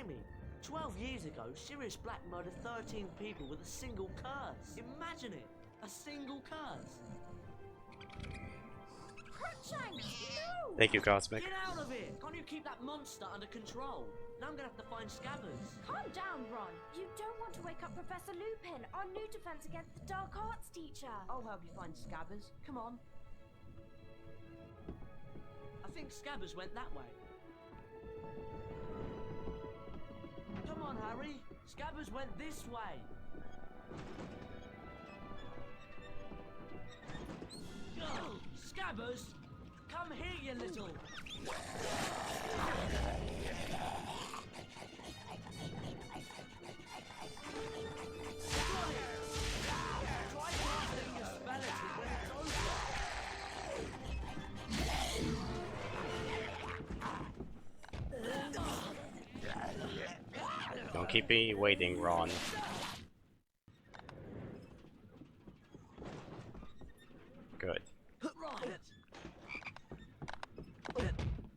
timing. 12 years ago, Sirius Black murdered 13 people with a single curse. Imagine it, a single curse. No! Thank you, Cosmic. Get out of here! Can't you keep that monster under control? Now I'm gonna have to find Scabbers. Calm down, Ron. You don't want to wake up Professor Lupin, our new defense against the dark arts teacher. I'll help you find Scabbers. Come on. I think Scabbers went that way. Come on, Harry. Scabbers went this way. Oh, Scabbers! Come here, you little... Try casting your spell at it when it's over. Don't keep me waiting, Ron. Good. Right.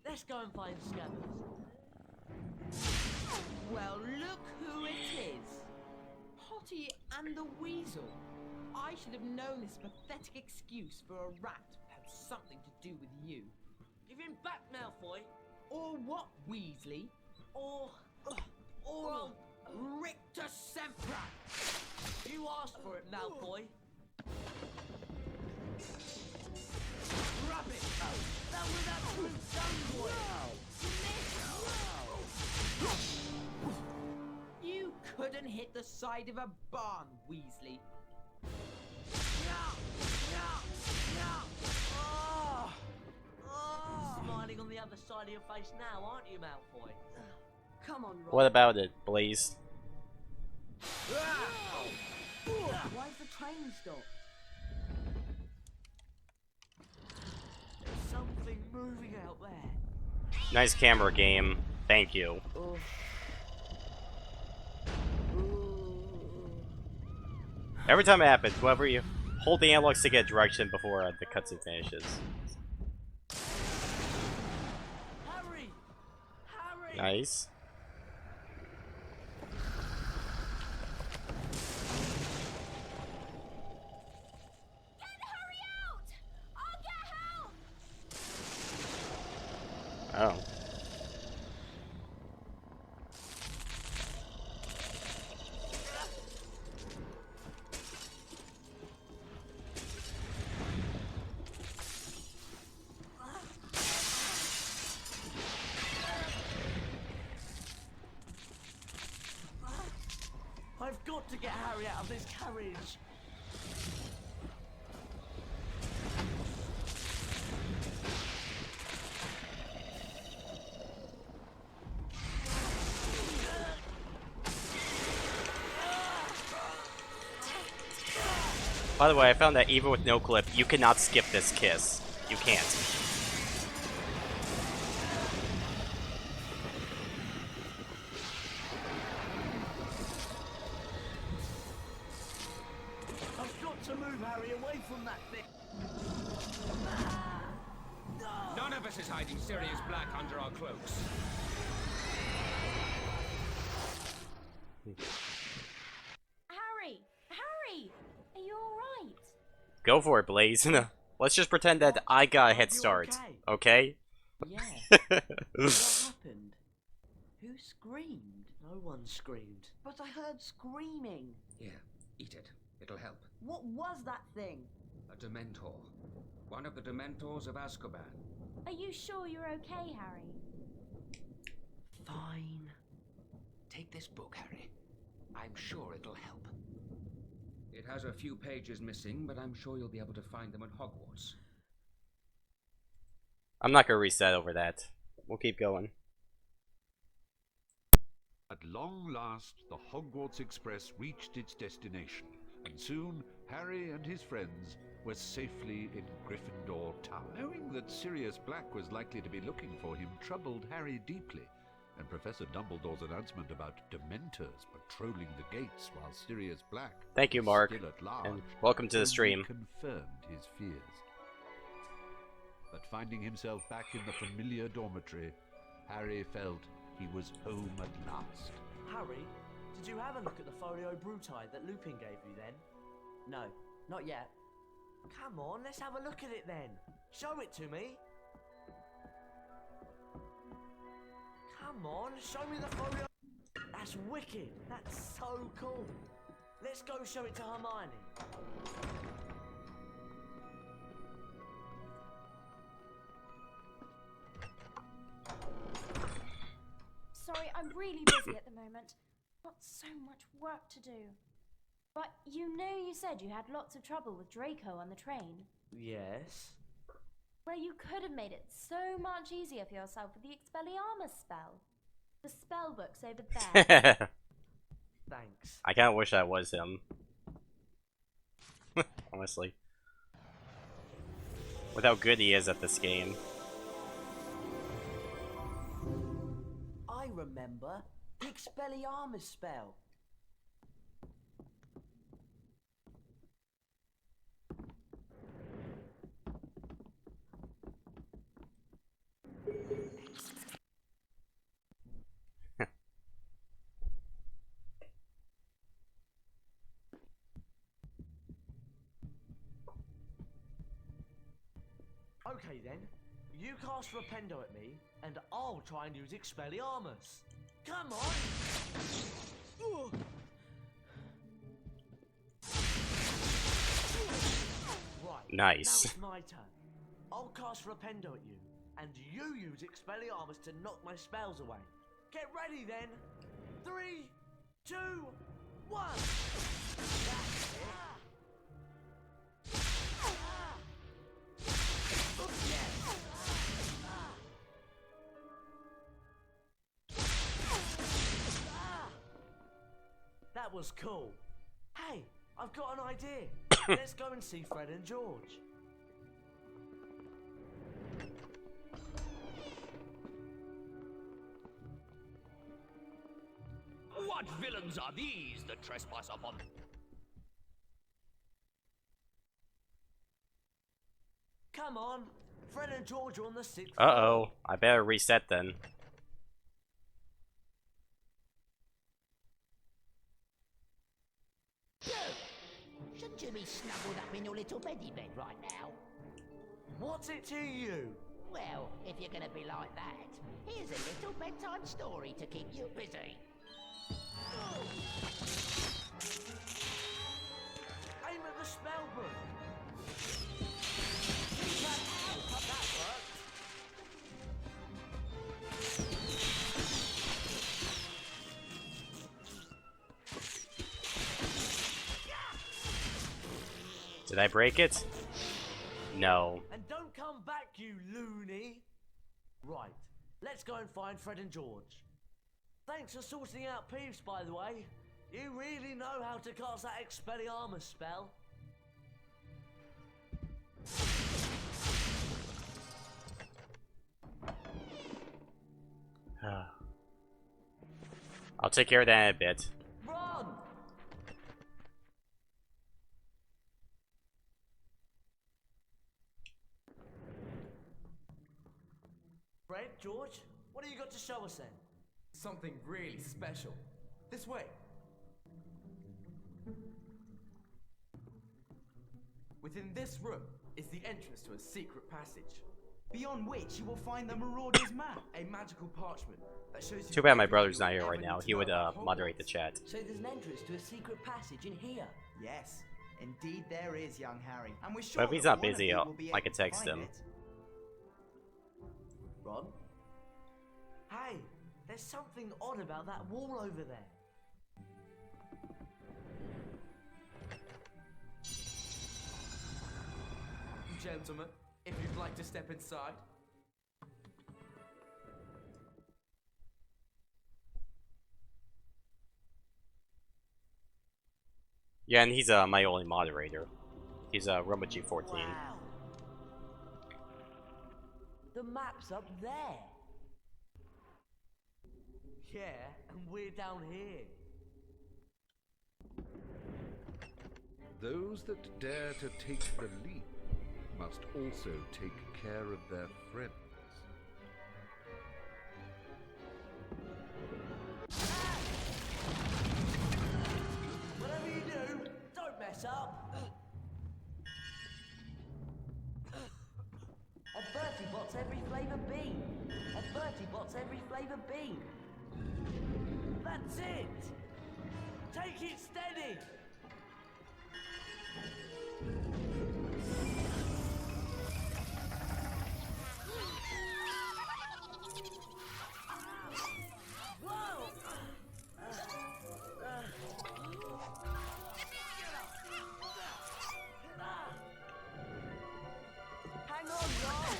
Let's go and find Scabbers. Well, look who it is. Potty and the Weasel. I should have known this pathetic excuse for a rat had something to do with you. Give him back, Malfoy. Or what, Weasley? Or Rictus Sempra. You asked for it, Malfoy. Grab it! That was absolute stone boy! You couldn't hit the side of a barn, Weasley. Smiling on the other side of your face now, aren't you, Malfoy? Come on, Ron. What about it, Blaze? Why's the train stop? There's something moving out there. Nice camera game. Thank you. Every time it happens, whoever you hold the analogs to get direction before the cutscene finishes. Harry! Harry! Nice. Harry out! I'll get help! Oh. I've got to get Harry out of this carriage. By the way, I found that even with no clip, you cannot skip this kiss. You can't. I've got to move Harry away from that thing. None of us is hiding Sirius Black under our cloaks. Harry! Harry! Are you alright? Go for it, Blaze. Let's just pretend that I got a head You start. okay? Okay? Yeah. What happened? Who screamed? No one screamed. But I heard screaming. Here, eat it. It'll help. What was that thing? A Dementor. One of the Dementors of Azkaban. Are you sure you're okay, Harry? Fine. Take this book, Harry. I'm sure it'll help. It has a few pages missing, but I'm sure you'll be able to find them at Hogwarts. I'm not gonna reset over that. We'll keep going. At long last, the Hogwarts Express reached its destination, and soon Harry and his friends were safely in Gryffindor Tower. Knowing that Sirius Black was likely to be looking for him troubled Harry deeply, and Professor Dumbledore's announcement about Dementors patrolling the gates while Sirius Black Thank you, was Mark, still at large and welcome to the only stream. confirmed his fears. But finding himself back in the familiar dormitory, Harry felt he was home at last. Harry, did you have a look at the Folio Bruti that Lupin gave you then? No, not yet. Come on, let's have a look at it then. Show it to me. Come on, show me the Folio. That's wicked. That's so cool. Let's go show it to Hermione. Sorry, I'm really busy at the moment. Got so much work to do. But you know you said you had lots of trouble with Draco on the train. Yes. Well, you could have made it so much easier for yourself with the Expelliarmus spell. The spell book's over there. Thanks. I kinda wish that was him. Honestly. With how good he is at this game. I remember the Expelliarmus spell. Okay then, you cast Rependo at me, and I'll try and use Expelliarmus. Come on! Right, Nice. now it's my turn. I'll cast Rependo at you, and you use Expelliarmus to knock my spells away. Get ready then! 3, 2, 1! That's it! That was cool. Hey, I've got an idea. Let's go and see Fred and George. What villains are these that trespass upon? Come on, Fred and George are on the 6th Uh-oh. I better reset then. Shouldn't you be snuggled up in your little beddy bed right now? What's it to you? Well, if you're gonna be like that, here's a little bedtime story to keep you busy. Aim at the spell book. That worked. Did I break it? No. And don't come back, you loony. Right, let's go and find Fred and George. Thanks for sorting out Peeves, by the way. You really know how to cast that Expelliarmus spell. I'll take care of that in a bit. Run! Fred, George, what have you got to show us then? Something really special. This way. Within this room is the entrance to a secret passage, beyond which you will find the Marauder's map, a magical parchment that shows you. Too bad my brother's not everything here you right ever now. need He to would know about moderate the Hogwarts. chat. So there's an entrance to a secret passage in here. Yes, indeed there is, young Harry. And we're sure But if he's that not one of busy, you will be I able could to text find him. it. Ron? Hey, there's something odd about that wall over there. Gentlemen, if you'd like to step inside. Yeah, and he's my only moderator. He's Roma G14. Wow. The map's up there. Yeah, and we're down here. Those that dare to take the leap must also take care of their friends. Brace up. A Bertie Bot's every flavour bean. A Bertie Bot's every flavour bean. That's it. Take it steady. Whoa! Hang on, Roll.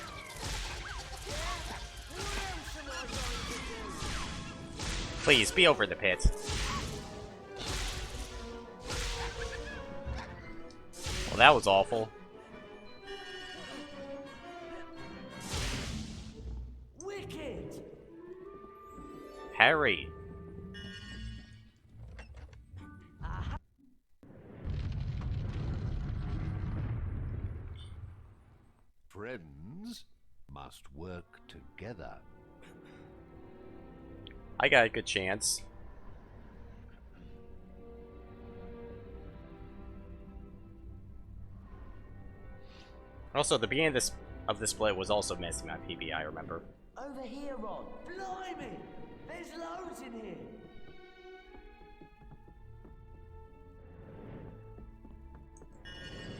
What else am I going to do? Please, be over the pit. Well, that was awful. Wicked! Harry. Friends must work together. I got a good chance. Also, the beginning of this split was also missing on PB, I remember. Over here, Ron. Blimey! There's loads in here.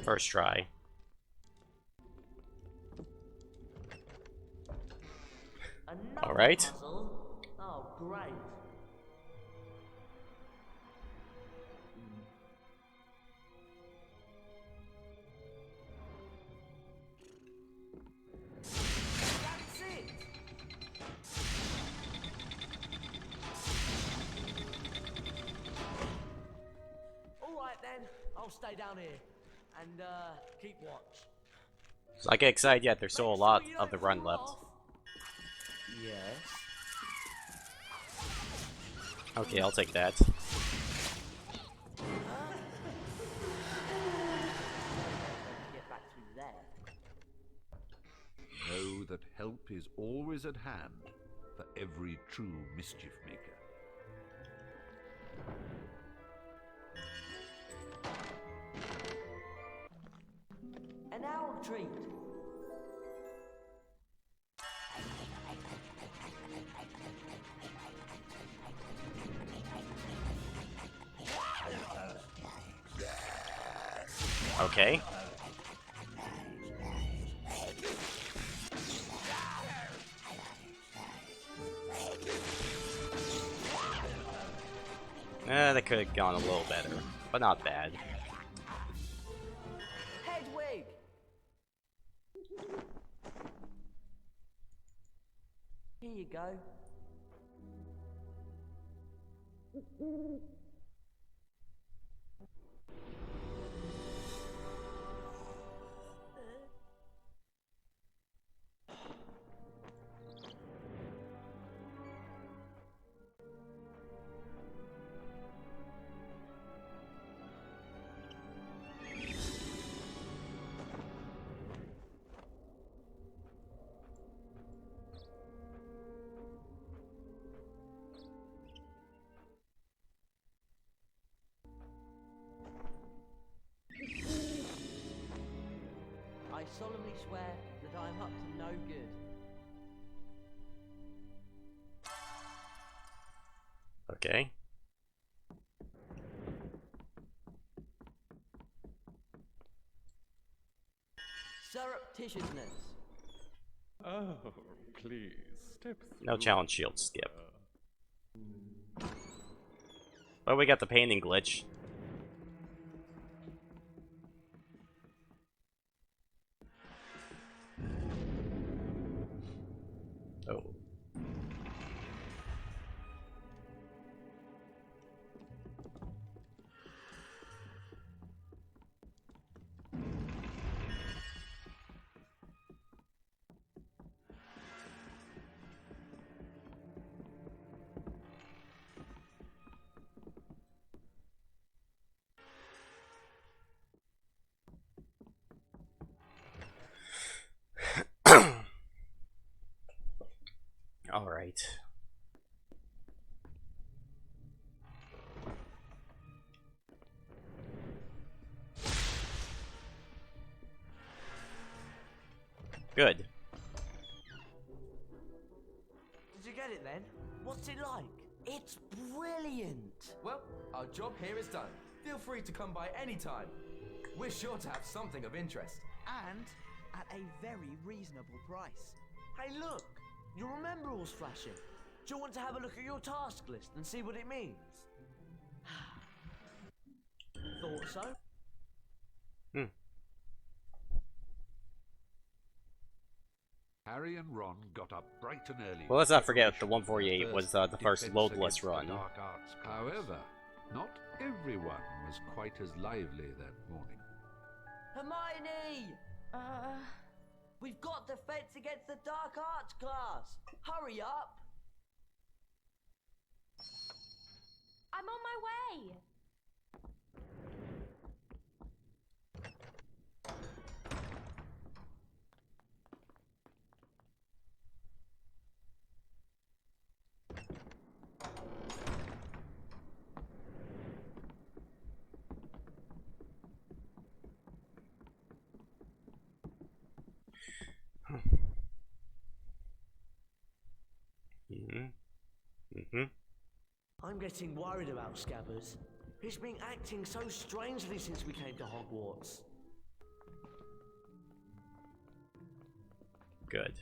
First try. Another All right. puzzle? Oh, great. That's it. All right then, I'll stay down here and keep watch. So I get excited yet. There's still a Make lot sure you of the don't run fall left. off. Yes. Okay, I'll take that. Get back through there. Know that help is always at hand for every true mischief maker. An owl treat. Okay. That could have gone a little better, but not bad. Hedwig. Here you go. I solemnly swear that I am up to no good. Okay. Surreptitiousness. Oh, please, step through. No challenge shield skip. Well, we got the painting glitch. Oh. All right. Good. Did you get it then? What's it like? It's brilliant. Well, our job here is done. Feel free to come by any time. We're sure to have something of interest. And at a very reasonable price. Hey, look! Your remember all's flashing. Do you want to have a look at your task list and see what it means? Thought so? Harry and Ron got up bright and early. Well, let's not forget the 148 was the first loadless run. However, not everyone was quite as lively that morning. Hermione! We've got defense against the dark arts class. Hurry up! I'm on my way. I'm getting worried about Scabbers. He's been acting so strangely since we came to Hogwarts. Good.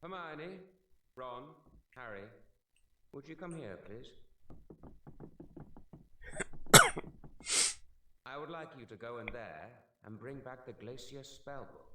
Hermione, Ron, Harry, would you come here, please? I would like you to go in there and bring back the Glacier spellbook.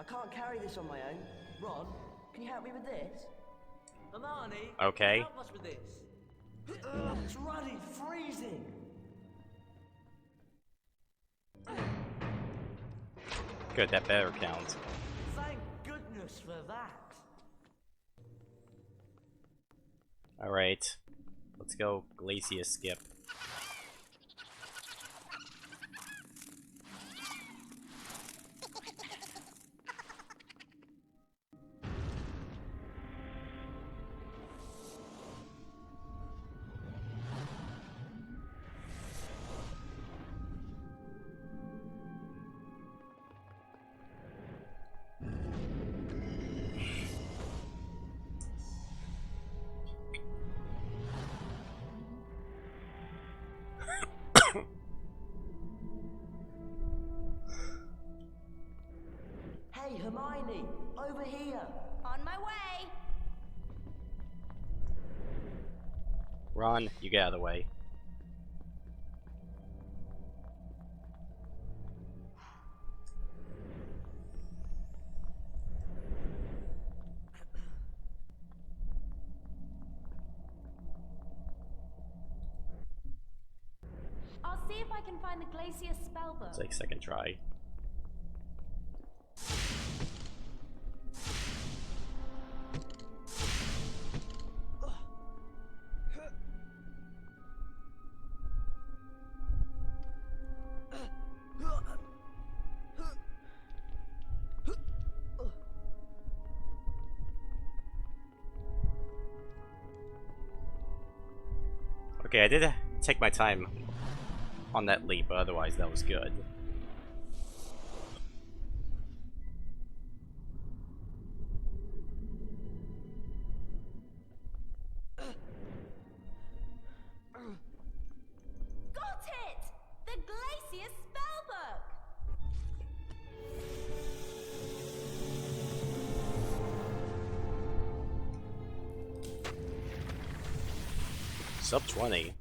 Can't carry this on my own. Ron, can you help me with this? Hermione, okay. help us with this. It's ruddy, freezing. Good, that better counts. Thank goodness for that. Alright. Let's go Glacier Skip. Hey, Hermione, over here. On my way. Ron, you get out of the way. I'll see if I can find the Glacier spellbook. It's like second try. Okay, I did take my time on that leap, but otherwise that was good. Got it! The Glacier Spellbook! Sub 20.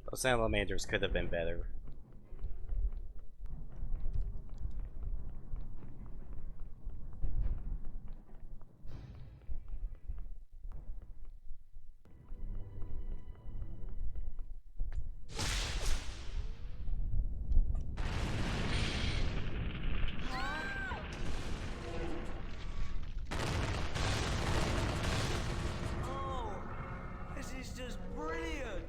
Those salamanders could have been better. Oh, this is just brilliant.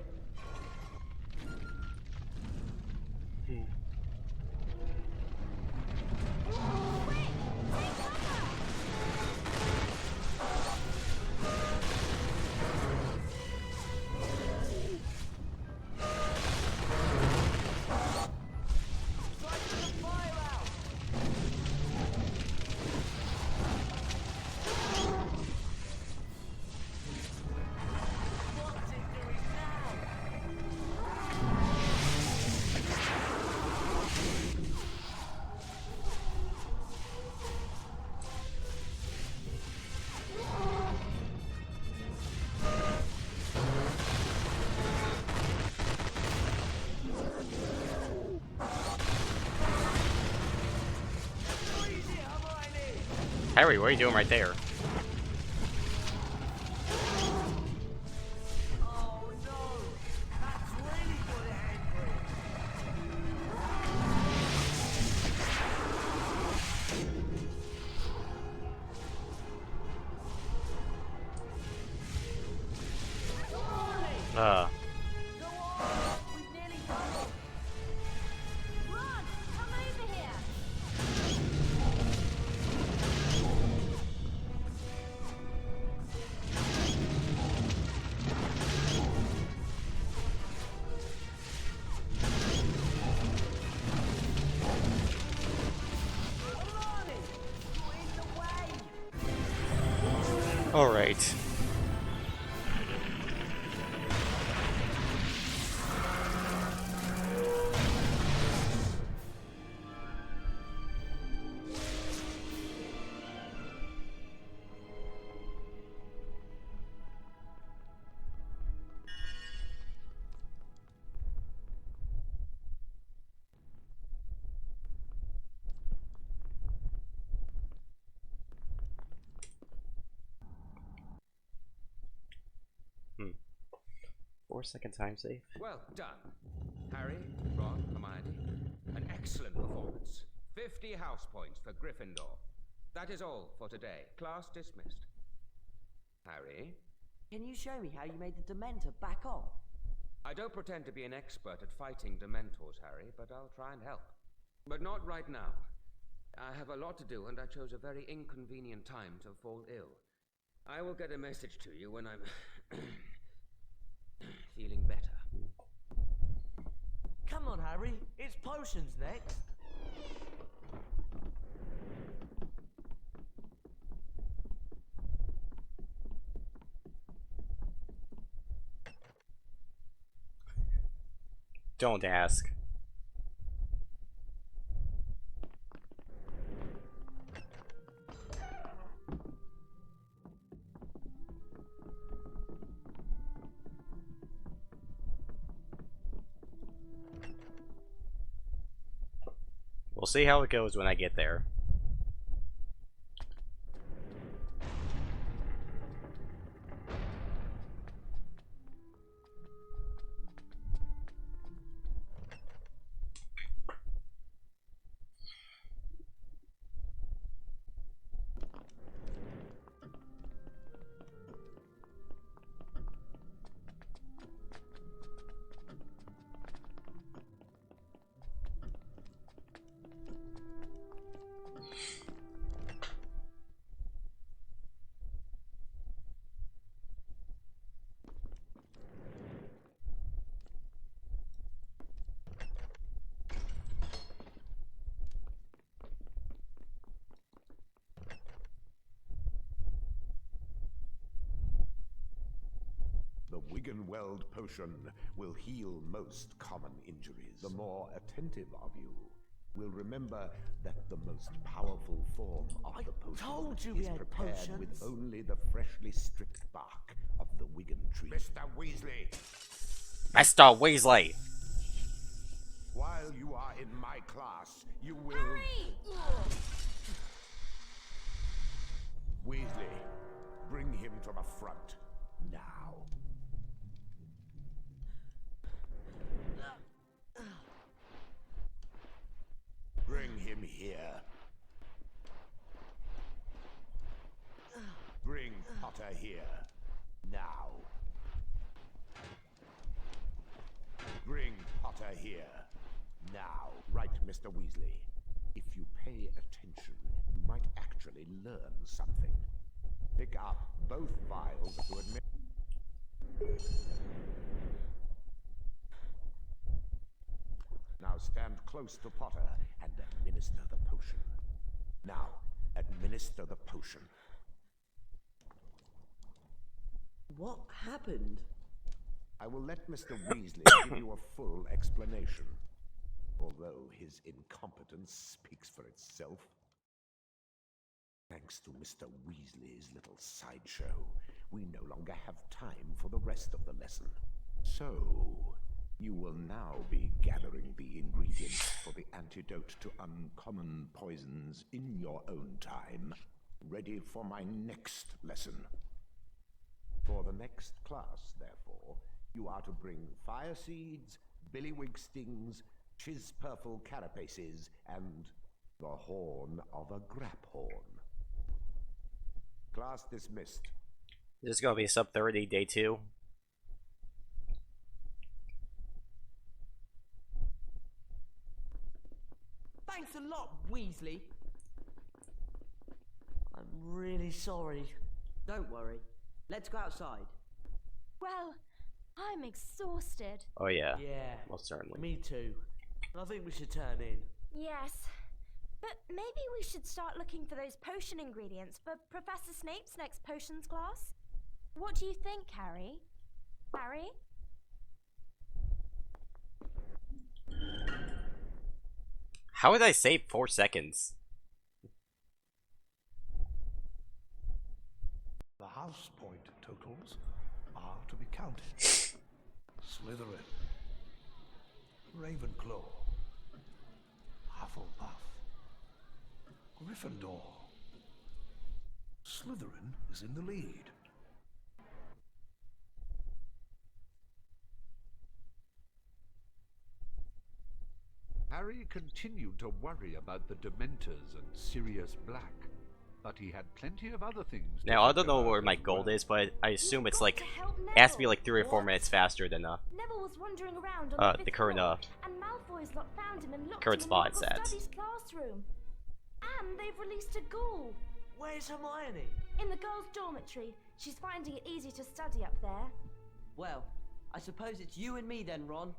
Harry, what are you doing right there? Oh no, that's really got it angry. Uh. Go on, we've nearly done it. Run! Come over here! Alright. Hmm. 4-second time save. Well done. Harry, Ron, Hermione. An excellent performance. 50 house points for Gryffindor. That is all for today. Class dismissed. Harry? Can you show me how you made the Dementor back off? I don't pretend to be an expert at fighting Dementors, Harry, but I'll try and help. But not right now. I have a lot to do, and I chose a very inconvenient time to fall ill. I will get a message to you when I'm feeling better. Come on, Harry. It's potions next. Don't ask. We'll see how it goes when I get there. The Wiggenweld potion will heal most common injuries. The more attentive of you will remember that the most powerful form of the potion told you is we had prepared potions. with only the freshly stripped bark of the Wiggen tree. Mr. Weasley! Mr. Weasley! While you are in my class, you will... Harry! Weasley, bring him to the front, now. Bring him here. Bring Potter here, now. Bring Potter here, now. Right, Mr. Weasley. If you pay attention, you might actually learn something. Pick up both vials to admit... Now stand close to Potter and administer the potion. Now, administer the potion. What happened? I will let Mr. Weasley give you a full explanation, although his incompetence speaks for itself. Thanks to Mr. Weasley's little sideshow, we no longer have time for the rest of the lesson. So, you will now be gathering the ingredients for the antidote to uncommon poisons in your own time, ready for my next lesson. For the next class, therefore, you are to bring fire seeds, billywig stings, chispurple carapaces, and the horn of a graphorn. Class dismissed. This is gonna be sub 30, day 2. Thanks a lot, Weasley. I'm really sorry. Don't worry. Let's go outside. Well, I'm exhausted. Oh yeah. Yeah. Most certainly. Me too. I think we should turn in. Yes. But maybe we should start looking for those potion ingredients for Professor Snape's next potions class. What do you think, Harry? Harry? How did I save 4 seconds? The house point totals are to be counted. Slytherin, Ravenclaw, Hufflepuff, Gryffindor. Slytherin is in the lead. Harry continued to worry about the Dementors and Sirius Black, but he had plenty of other things. Now, I don't know where my gold is, but I assume it's like, it has to be like 3 or 4 minutes faster than Neville was wandering around on the current and Malfoy's lot found him and locked current him spot in it's Muggle at. Studies classroom. And they've released a ghoul. Where's Hermione? In the girls' dormitory. She's finding it easy to study up there. Well, I suppose it's you and me then, Ron.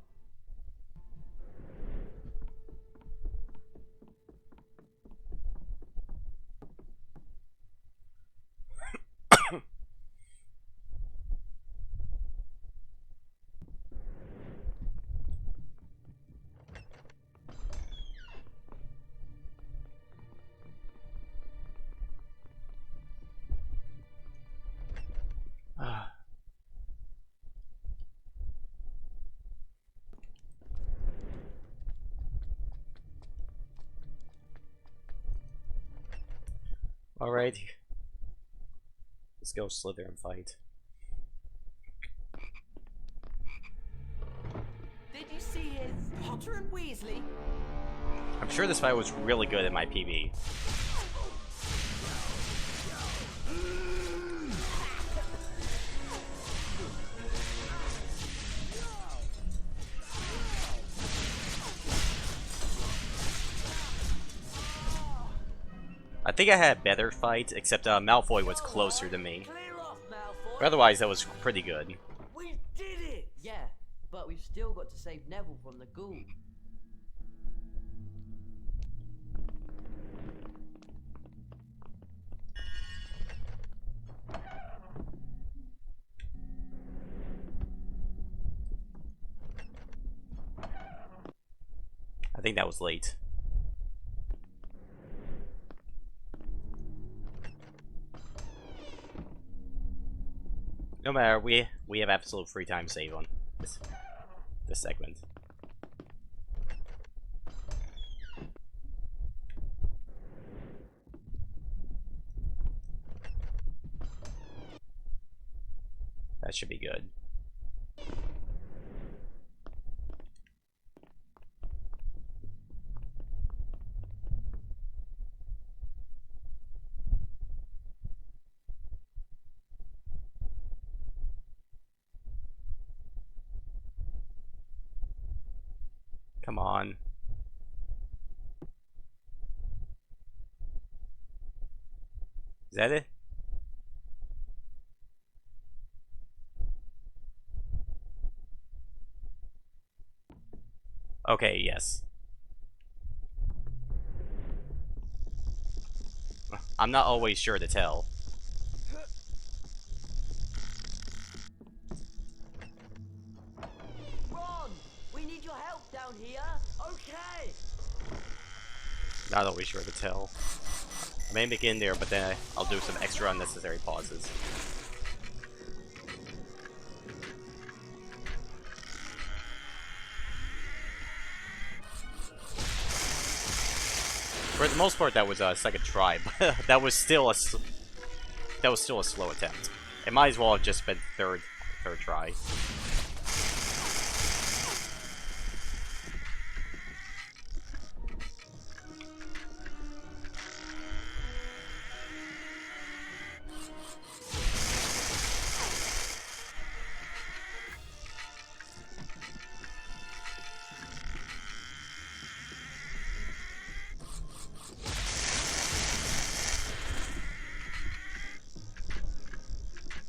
Alright. Let's go Slytherin fight. Did you see his Potter and Weasley? I'm sure this fight was really good in my PB. I think I had a better fight, except Malfoy was closer to me. But otherwise, that was pretty good. We did it! Yeah, but we've still got to save Neville from the ghoul. I think that was late. No matter, we have absolute free time save on this segment. That should be good. Come on. Is that it? Okay, yes. I'm not always sure to tell. Ron, we need your help down here. Okay. Not always sure to tell. I may begin there, but then I'll do some extra unnecessary pauses. For the most part, that was a second try, but that was still a slow attempt. It might as well have just been third try.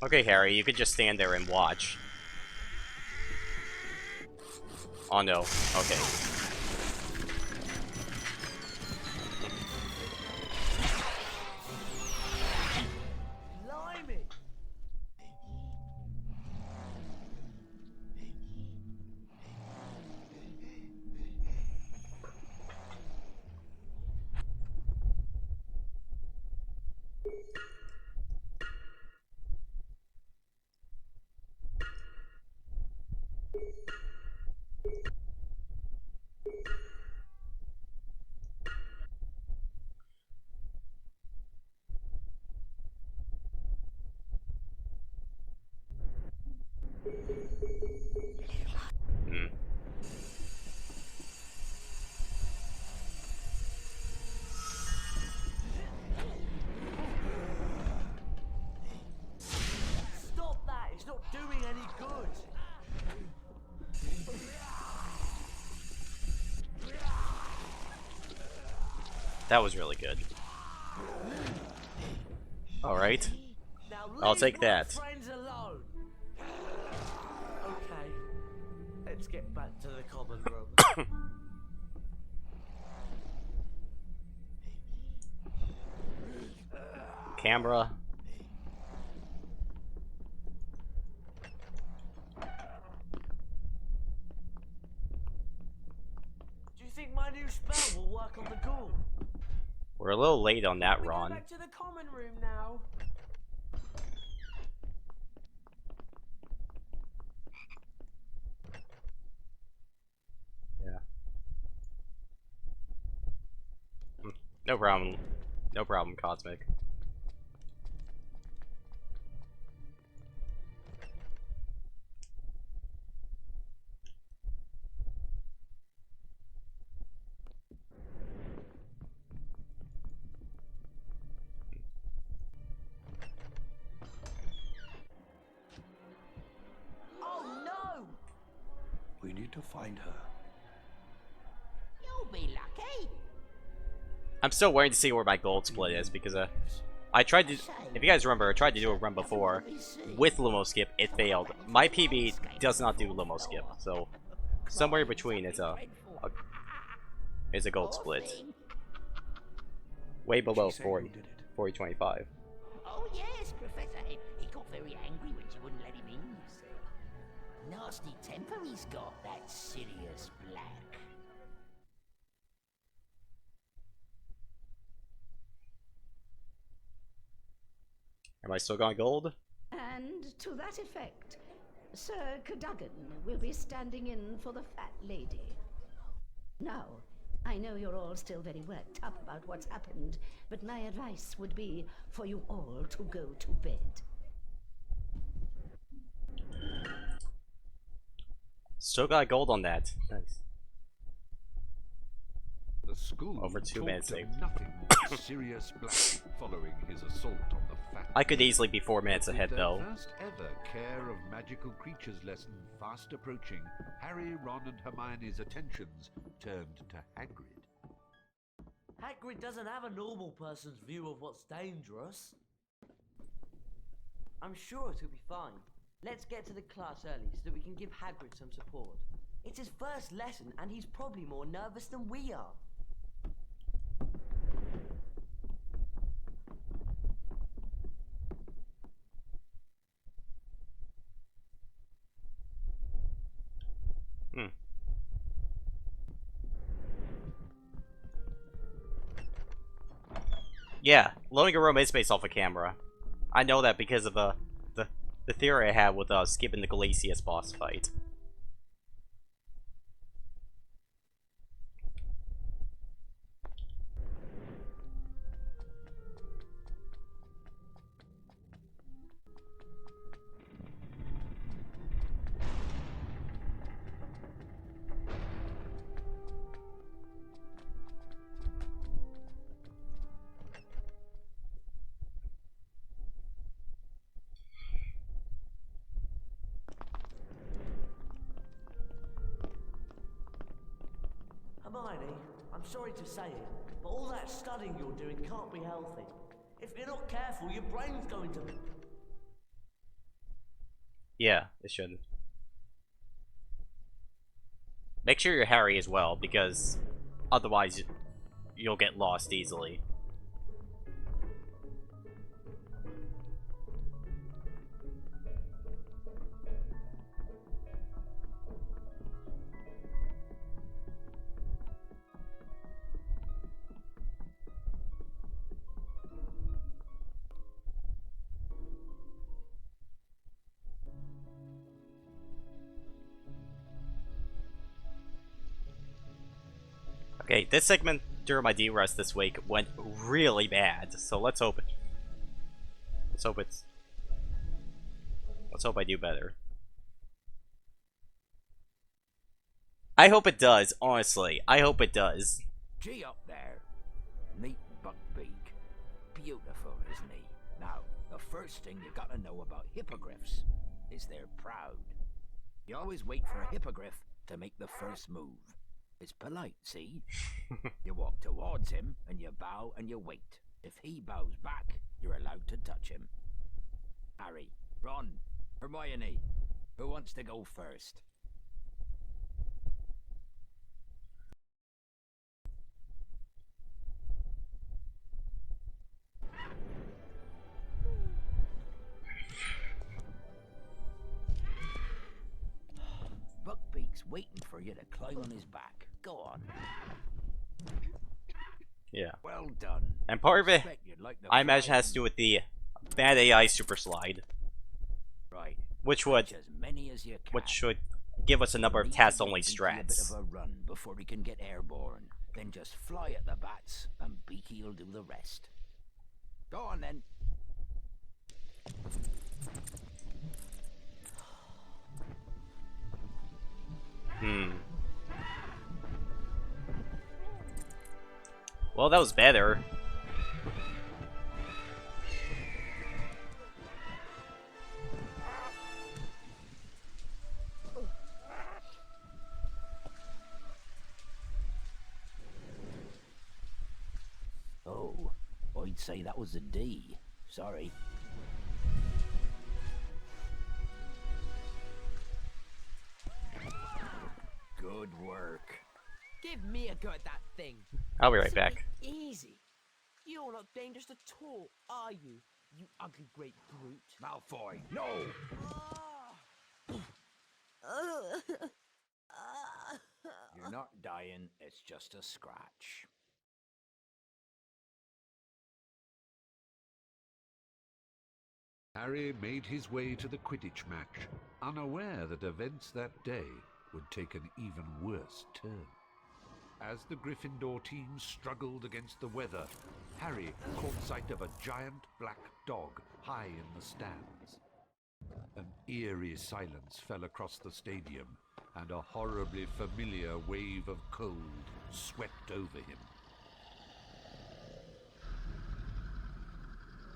Okay, Harry, you could just stand there and watch. Oh no, okay. Stop that! It's not doing any good! That was really good. Alright. Now I'll leave take my that. friends alone! Okay. Let's get back to the common room. Camera. Do you think my new spell will work on the ghoul? We're a little late on that, We go Ron. back to the common room now. Yeah. No problem. No problem, Cosmic. Oh no! We need to find her. You'll be lucky. I'm still waiting to see where my gold split is because I tried to. If you guys remember, I tried to do a run before with Lumos Skip. It failed. My PB does not do Lumos Skip, so somewhere in between is a gold split. Way below 4025. Oh yes, Professor. He got very angry when she wouldn't let him in, you see. Nasty temper he's got, that Sirius Black. Am I still going gold? And to that effect, Sir Cadogan will be standing in for the fat lady. Now, I know you're all still very worked up about what's happened, but my advice would be for you all to go to bed. Still got gold on that. Nice. The school Over 2 minutes talked of saved. nothing but Sirius Black following his assault on the fat. I could easily be 4 minutes With ahead their though. first ever Care of Magical Creatures lesson fast approaching, Harry, Ron and Hermione's attentions turned to Hagrid. Hagrid doesn't have a normal person's view of what's dangerous. I'm sure it'll be fine. Let's get to the class early so that we can give Hagrid some support. It's his first lesson and he's probably more nervous than we are. Yeah, loading a room is based off a camera. I know that because of the theory I had with skipping the Glacius boss fight. Hermione, I'm sorry to say it, but all that studying you're doing can't be healthy. If you're not careful, your brain's going to... Yeah, it should. Make sure you're Harry as well, because otherwise you'll get lost easily. Okay, this segment during my D-Rest this week went really bad, so let's hope it. Let's hope I do better. I hope it does, honestly. I hope it does. Gee up there. Meet Buckbeak. Beautiful, isn't he? Now, the first thing you gotta know about hippogriffs is they're proud. You always wait for a hippogriff to make the first move. It's polite, see? You walk towards him, and you bow and you wait. If he bows back, you're allowed to touch him. Harry, Ron, Hermione, who wants to go first? Buckbeak's waiting for you to climb on his back. Go on. Yeah. Well done. And part of it, Expect you'd like the I imagine, prize. has to do with the bad AI super slide, Right. which would, Catch as many as you can. which should give us a number of Need to task-only give Beaky a bit strats. of a run before he can get airborne. Then just fly at the bats, and Beaky'll do the rest. Go on then. Well, that was better. Oh, I'd say that was a D. Sorry. Good work. Give me a go at that thing. I'll be right Silly back. Easy. You're not dangerous at all, are you? You ugly great brute. Malfoy, no! You're not dying, it's just a scratch. Harry made his way to the Quidditch match, unaware that events that day would take an even worse turn. As the Gryffindor team struggled against the weather, Harry caught sight of a giant black dog high in the stands. An eerie silence fell across the stadium, and a horribly familiar wave of cold swept over him.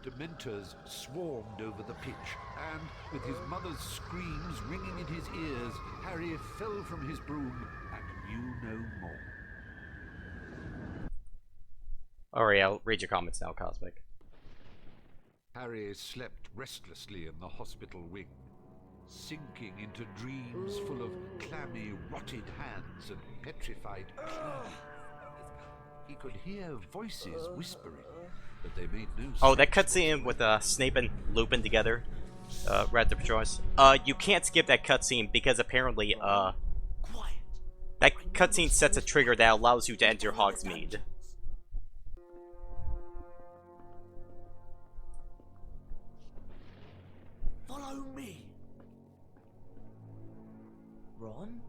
Dementors swarmed over the pitch, and, with his mother's screams ringing in his ears, Harry fell from his broom and knew no more. Alright, I'll read your comments now, Cosmic. Harry slept restlessly in the hospital wing, sinking into dreams full of clammy, rotted hands and petrified claws. He could hear voices whispering, but they made no sense. Oh, that cutscene with Snape and Lupin together, right of choice. You can't skip that cutscene because apparently, that cutscene sets a trigger that allows you to enter Hogsmeade. Follow me. Ron?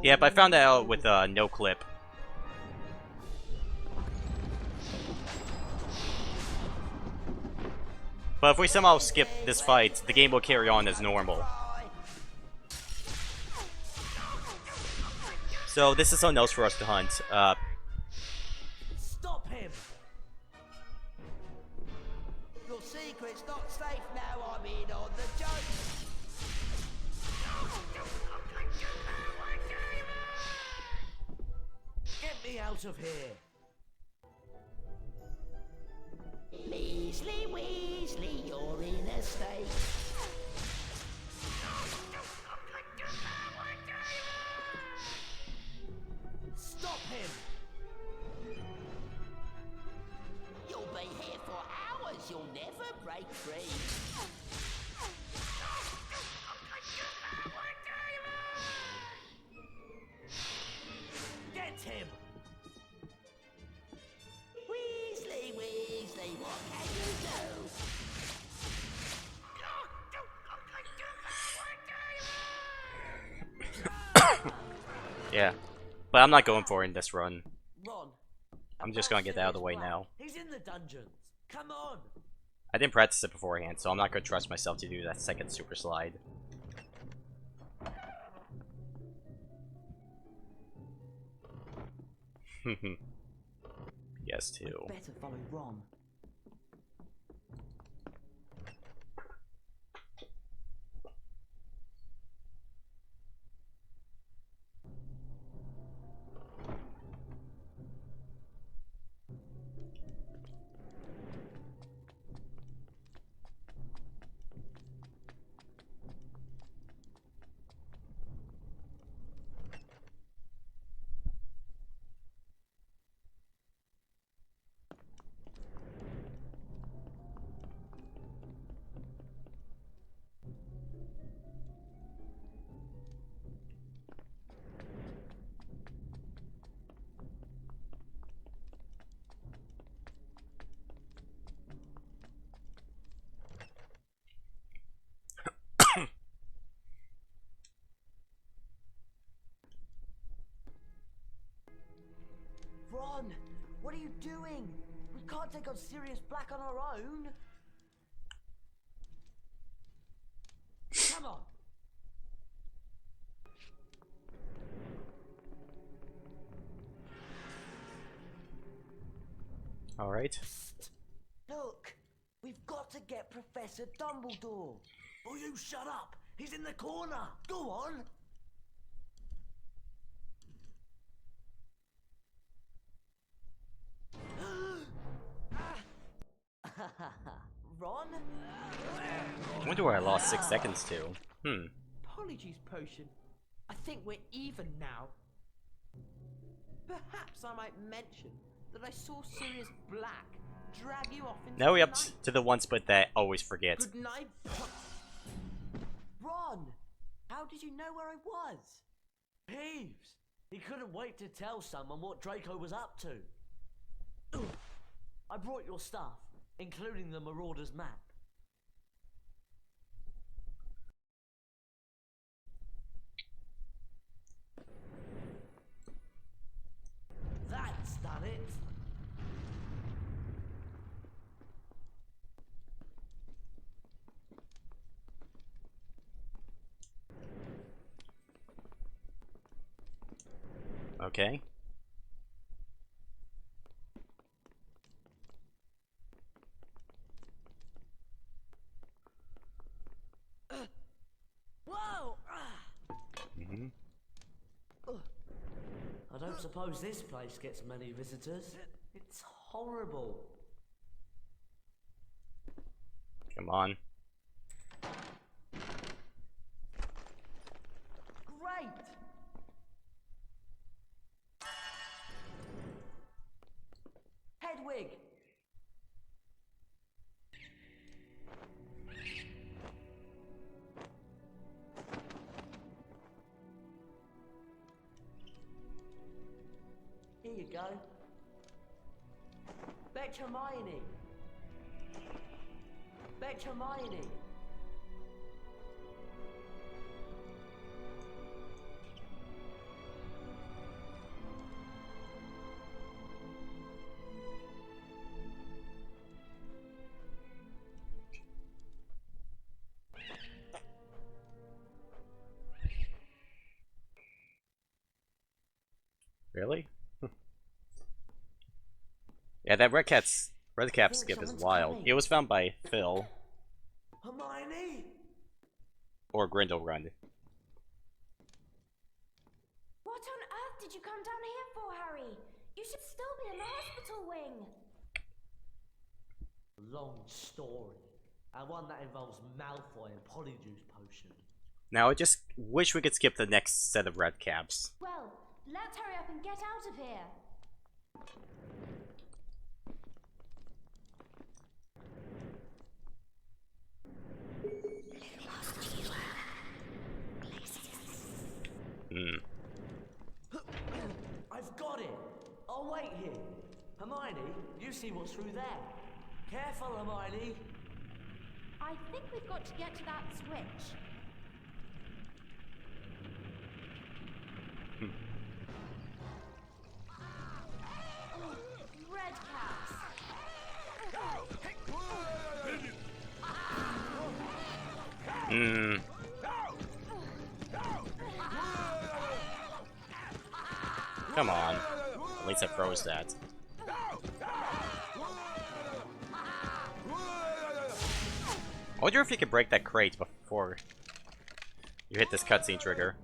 Yep, I found that out with no clip. But if we somehow skip this fight, the game will carry on as normal. So this is something else for us to hunt. Stop him! Your secret's not safe now, I'm in on the joke. Get me out of here! Weasley, Weasley, you're in a state. Stop him! You'll be here for hours, you'll never break free. Get Yeah, but I'm not going for it in this run. Ron, I'm just gonna get that out of the way now. he's in the dungeons. Come on. I didn't practice it beforehand, so I'm not gonna trust myself to do that second super slide. PS2. Better follow Ron. Ron, what are you doing? We can't take on Sirius Black on our own. Come on. All right. Psst. Look, we've got to get Professor Dumbledore. Oh, you shut up. He's in the corner. Go on. Ron? I wonder where I lost 6 seconds to. Apologies, Potion. I think we're even now. Perhaps I might mention that I saw Sirius Black drag you off into Now we the up night. to the one split that I always forget. Good night. Ron, how did you know where I was? Peeves. He couldn't wait to tell someone what Draco was up to. I brought your stuff, including the Marauder's map. That's done it. Okay. Whoa! Mm-hmm. I don't suppose this place gets many visitors. It's horrible. Come on. Great! Hedwig! Here you go. Fetch Hermione. Fetch Hermione. Really? Yeah, that red cap skip is wild. It was found by Phil. Hermione? Or Grindelwald. What on earth did you come down here for, Harry? You should still be in the hospital wing. Long story. And one that involves Malfoy and Polyjuice Potion. Now, I just wish we could skip the next set of red caps. Well, let's hurry up and get out of here. I've got it. I'll wait here. Hermione, you see what's through there. Careful, Hermione. I think we've got to get to that switch. Oh, red caps. Come on. At least I froze that. I wonder if you could break that crate before you hit this cutscene trigger.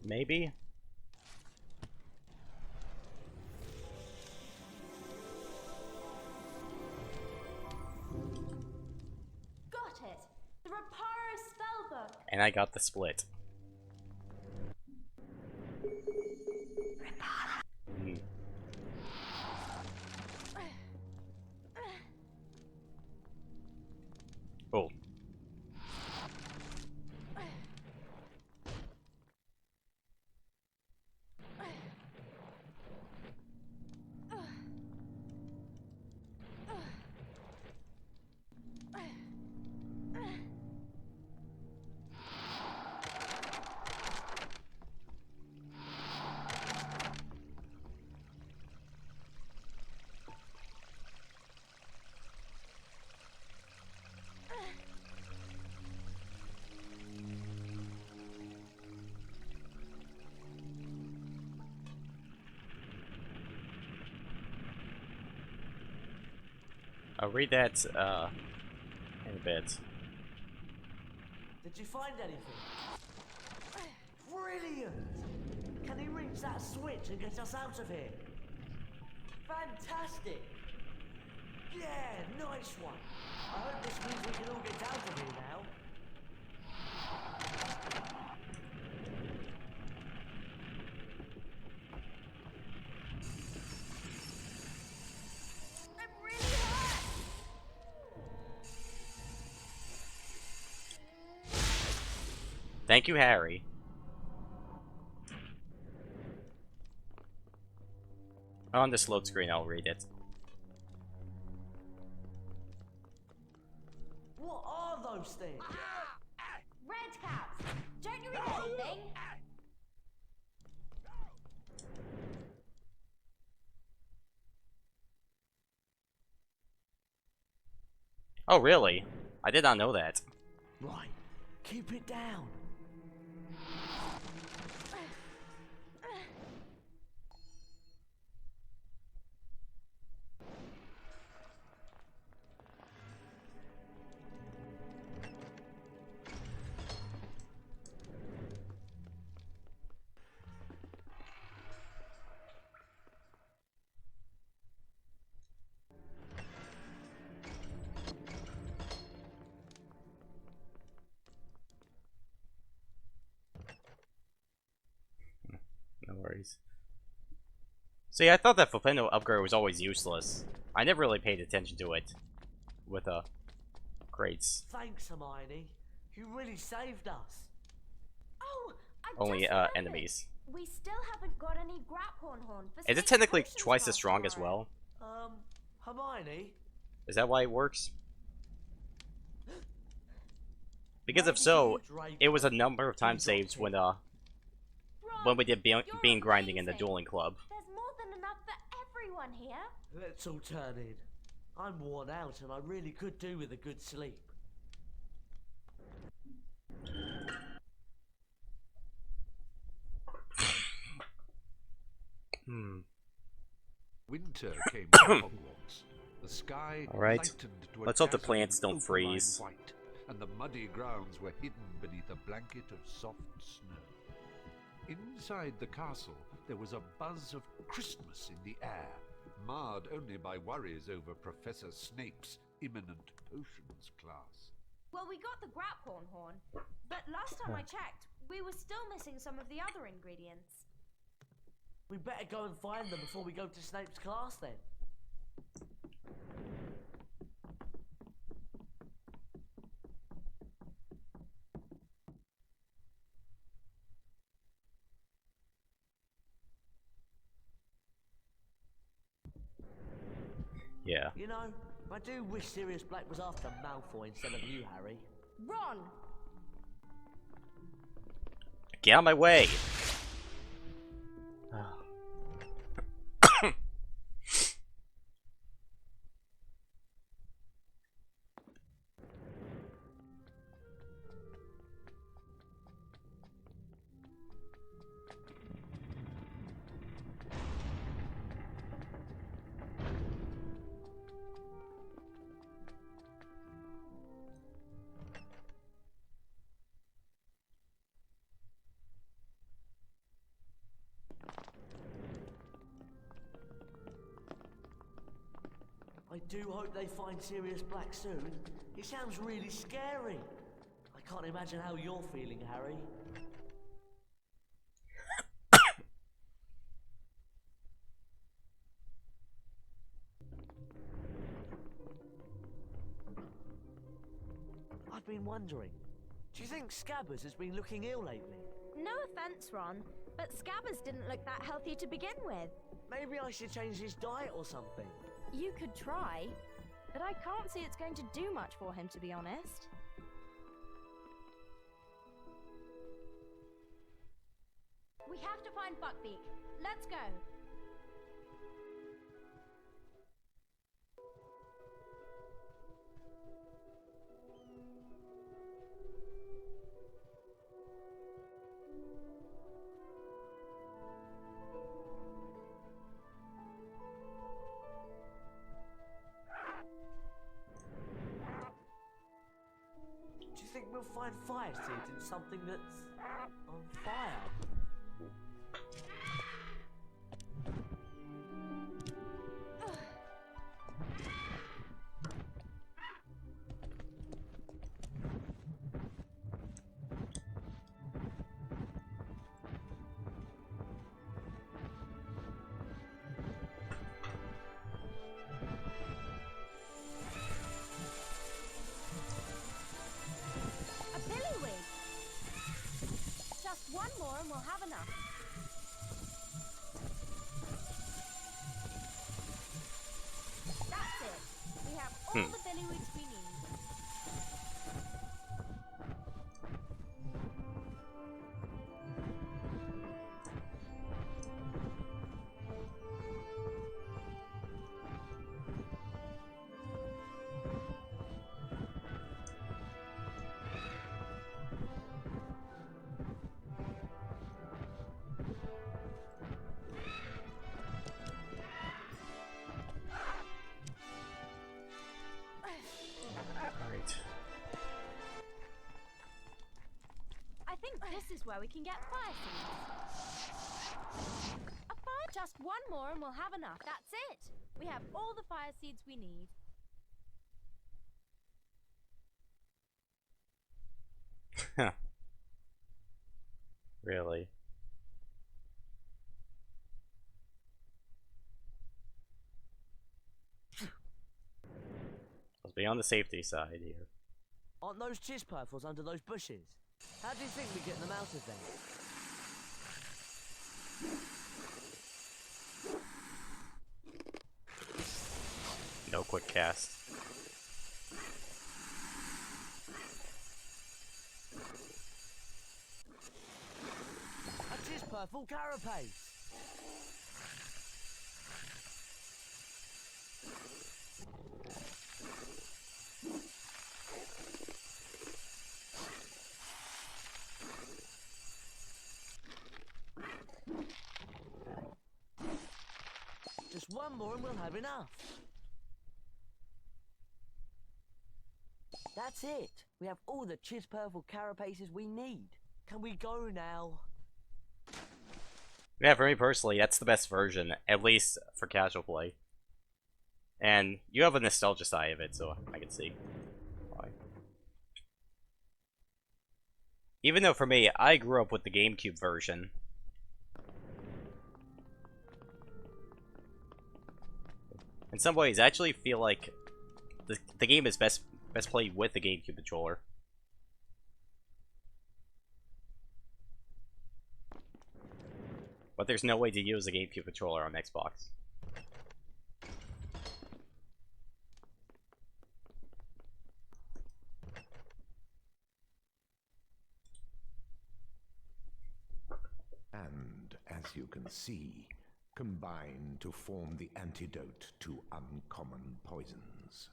Maybe? Got it! The Reparo spellbook! And I got the split. Hmm. Oh. I'll read that in a bit. Did you find anything? Brilliant! Can he reach that switch and get us out of here? Fantastic! Yeah, nice one! I hope this means we can all get out of here now. Thank you, Harry. On this load screen, I'll read it. What are those things? Red caps! Don't you read anything? Oh, really? I did not know that. Right, keep it down. No worries. See, I thought that Flipendo upgrade was always useless. I never really paid attention to it with crates. Thanks, Hermione. You really saved us. Oh, I Only just remembered. enemies. We still haven't got any Graphorn horn for Is it Snape's technically potions twice as class strong as tomorrow. well? Hermione? Is that why it works? Because if so, it was a number of time saves when we did bean grinding in the dueling club. There's more than enough for everyone here. Let's all turn in. I'm worn out and I really could do with a good sleep. Winter came to Hogwarts. The sky Alright. lightened to a Let's hope the dazzling plants don't opaline freeze. white, and the muddy grounds were hidden beneath a blanket of soft snow. Inside the castle, there was a buzz of Christmas in the air, marred only by worries over Professor Snape's imminent potions class. Well, we got the Graphorn horn, but last time I checked, we were still missing some of the other ingredients. We better go and find them before we go to Snape's class then. Yeah. You know, I do wish Sirius Black was after Malfoy instead of you, Harry. Ron! Get out of my way! I do hope they find Sirius Black soon. He sounds really scary. I can't imagine how you're feeling, Harry. I've been wondering, do you think Scabbers has been looking ill lately? No offense, Ron, but Scabbers didn't look that healthy to begin with. Maybe I should change his diet or something. You could try, but I can't see it's going to do much for him, to be honest. We have to find Buckbeak. Let's go. Do you think we'll find fire seeds in something that's on fire? One more and we'll have enough. That's it. We have all the billywigs we need. This is where we can get fire seeds. A fire, just one more and we'll have enough. That's it. We have all the fire seeds we need. Really? Let's be on the safety side here. Aren't those Chispurfles under those bushes? How do you think we get them out of there? No quick cast. A Chispurfle carapace! Just one more and we'll have enough. That's it. We have all the Chispurfle carapaces we need. Can we go now? Yeah, for me personally, that's the best version, at least for casual play. And you have a nostalgia side of it, so I can see why. Even though for me, I grew up with the GameCube version. In some ways, I actually feel like the game is best played with the GameCube controller. But there's no way to use a GameCube controller on Xbox. And, as you can see, combine to form the antidote to uncommon poisons,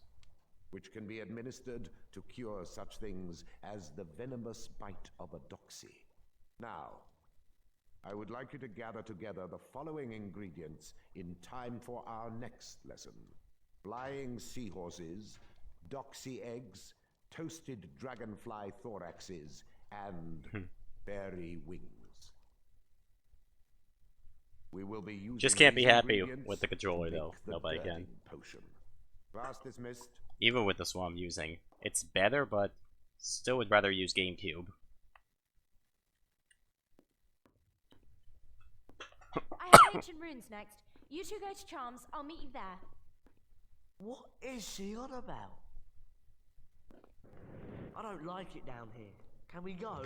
which can be administered to cure such things as the venomous bite of a doxy. Now, I would like you to gather together the following ingredients in time for our next lesson. Flying seahorses, doxy eggs, toasted dragonfly thoraxes, and berry wings. We will be using Just can't be these happy ingredients with the controller to though. make the Nobody can. burning potion. Class dismissed. Even with this one I'm using. It's better, but still would rather use GameCube. I have ancient runes next. You two go to Charms. I'll meet you there. What is she on about? I don't like it down here. Can we go?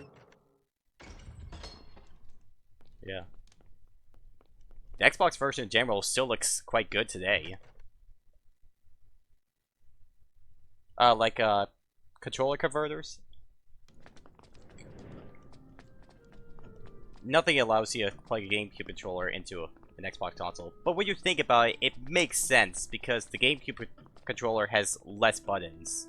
Yeah. The Xbox version in general still looks quite good today. Like, controller converters. Nothing allows you to plug a GameCube controller into an Xbox console. But when you think about it, it makes sense because the GameCube controller has less buttons.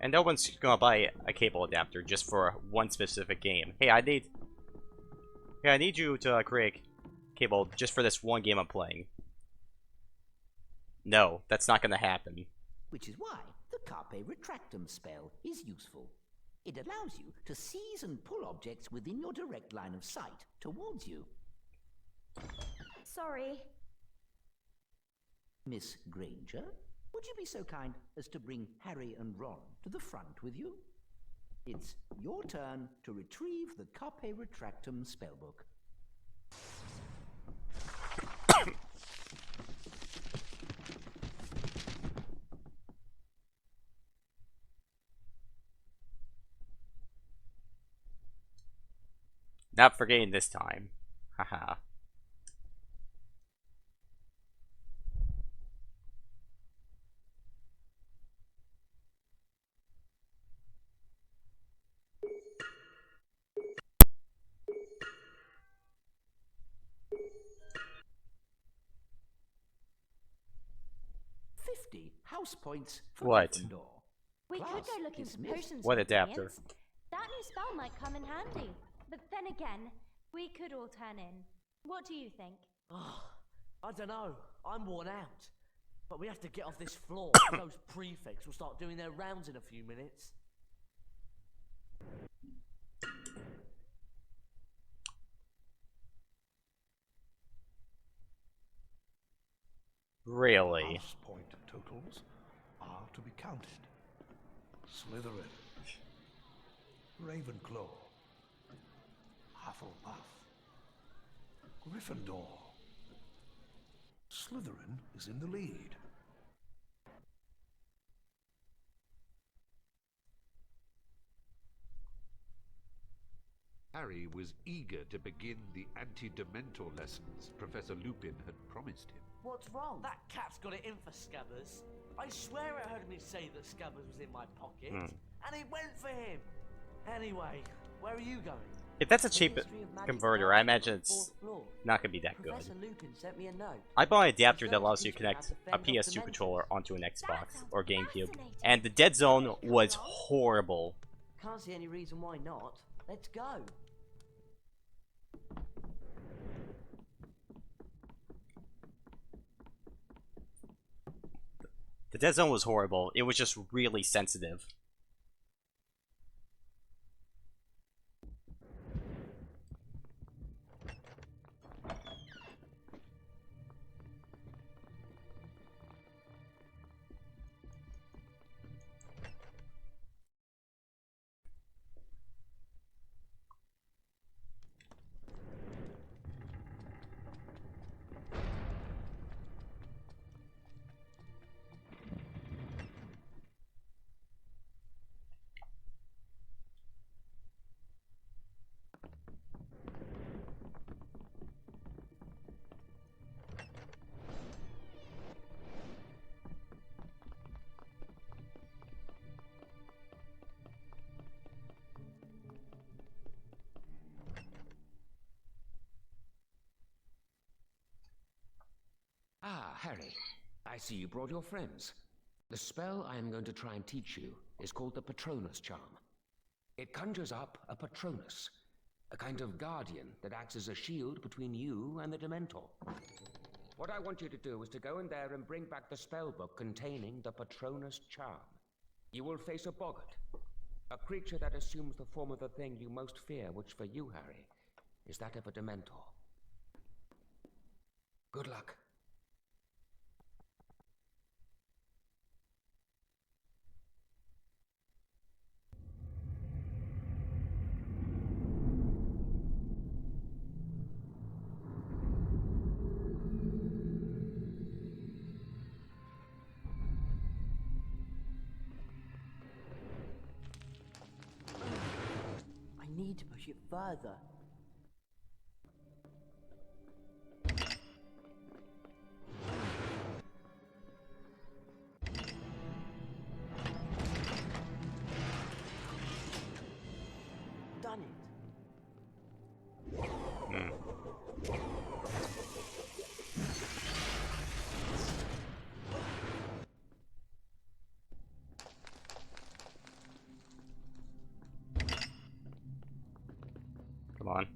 And no one's gonna buy a cable adapter just for one specific game. Hey, I need you to create a cable just for this one game I'm playing. No, that's not gonna happen. Which is why the Carpe Retractum spell is useful. It allows you to seize and pull objects within your direct line of sight towards you. Sorry. Miss Granger, would you be so kind as to bring Harry and Ron to the front with you? It's your turn to retrieve the Carpe Retractum spellbook. Not forgetting this time. Haha. House points for What? Gryffindor. We Class could go looking for dismissed. potions. What for adapter? minions. That new spell might come in handy. But then again, we could all turn in. What do you think? I don't know. I'm worn out. But we have to get off this floor. Those prefects will start doing their rounds in a few minutes. Really? House point totals are to be counted. Slytherin, Ravenclaw, Hufflepuff, Gryffindor. Slytherin is in the lead. Harry was eager to begin the anti-dementor lessons Professor Lupin had promised him. What's wrong? That cat's got it in for Scabbers. I swear I heard me say that Scabbers was in my pocket, and it went for him. Anyway, where are you going? If that's a cheap converter, I imagine it's not gonna be that good. Professor Lupin sent me a note. I bought an adapter that allows you to connect a PS2 controller onto an Xbox or GameCube, and the dead zone was horrible. Can't see any reason why not. Let's go. The dead zone was horrible. It was just really sensitive. Ah, Harry. I see you brought your friends. The spell I am going to try and teach you is called the Patronus Charm. It conjures up a Patronus, a kind of guardian that acts as a shield between you and the Dementor. What I want you to do is to go in there and bring back the spell book containing the Patronus Charm. You will face a boggart, a creature that assumes the form of the thing you most fear, which for you, Harry, is that of a Dementor. Good luck. I need to push it further. Done it. Come on.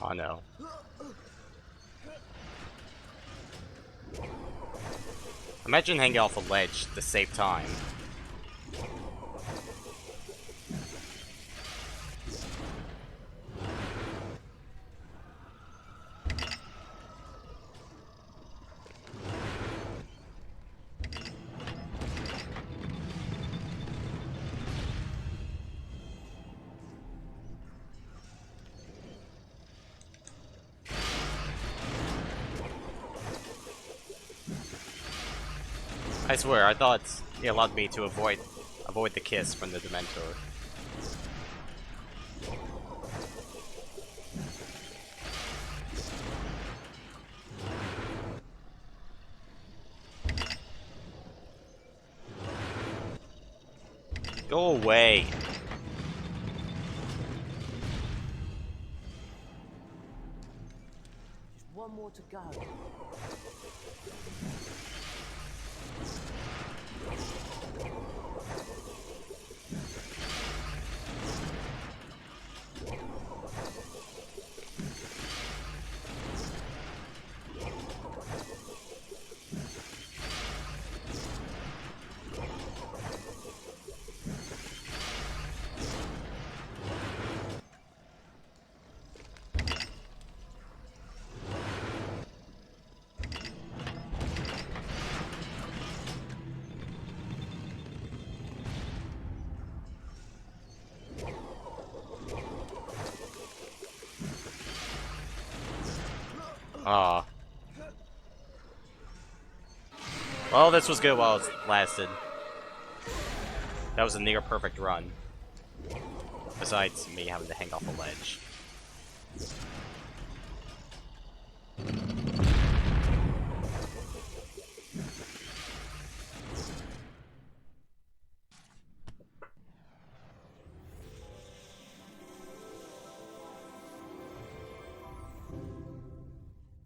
Oh no. Imagine hanging off a ledge to save time. I swear, I thought it allowed me to avoid the kiss from the Dementor. Go away. Just one more to go. Aw. Well, this was good while it lasted. That was a near perfect run. Besides me having to hang off a ledge.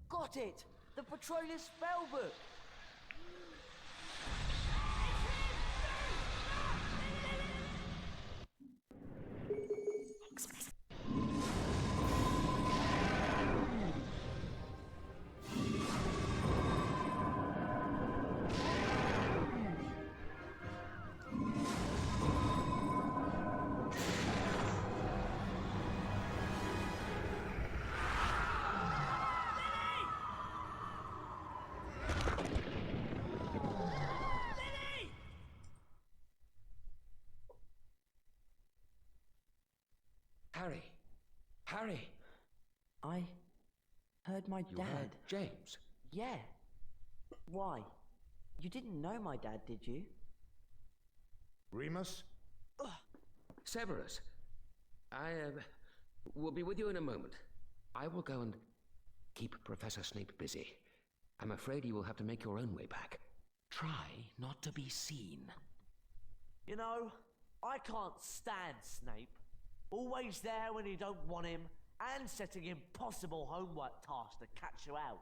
Got it! The Patronus spellbook! Harry! Harry! I heard my You dad. heard James? Yeah. Why? You didn't know my dad, did you? Remus? Severus, I will be with you in a moment. I will go and keep Professor Snape busy. I'm afraid you will have to make your own way back. Try not to be seen. You know, I can't stand Snape. Always there when you don't want him, and setting impossible homework tasks to catch you out.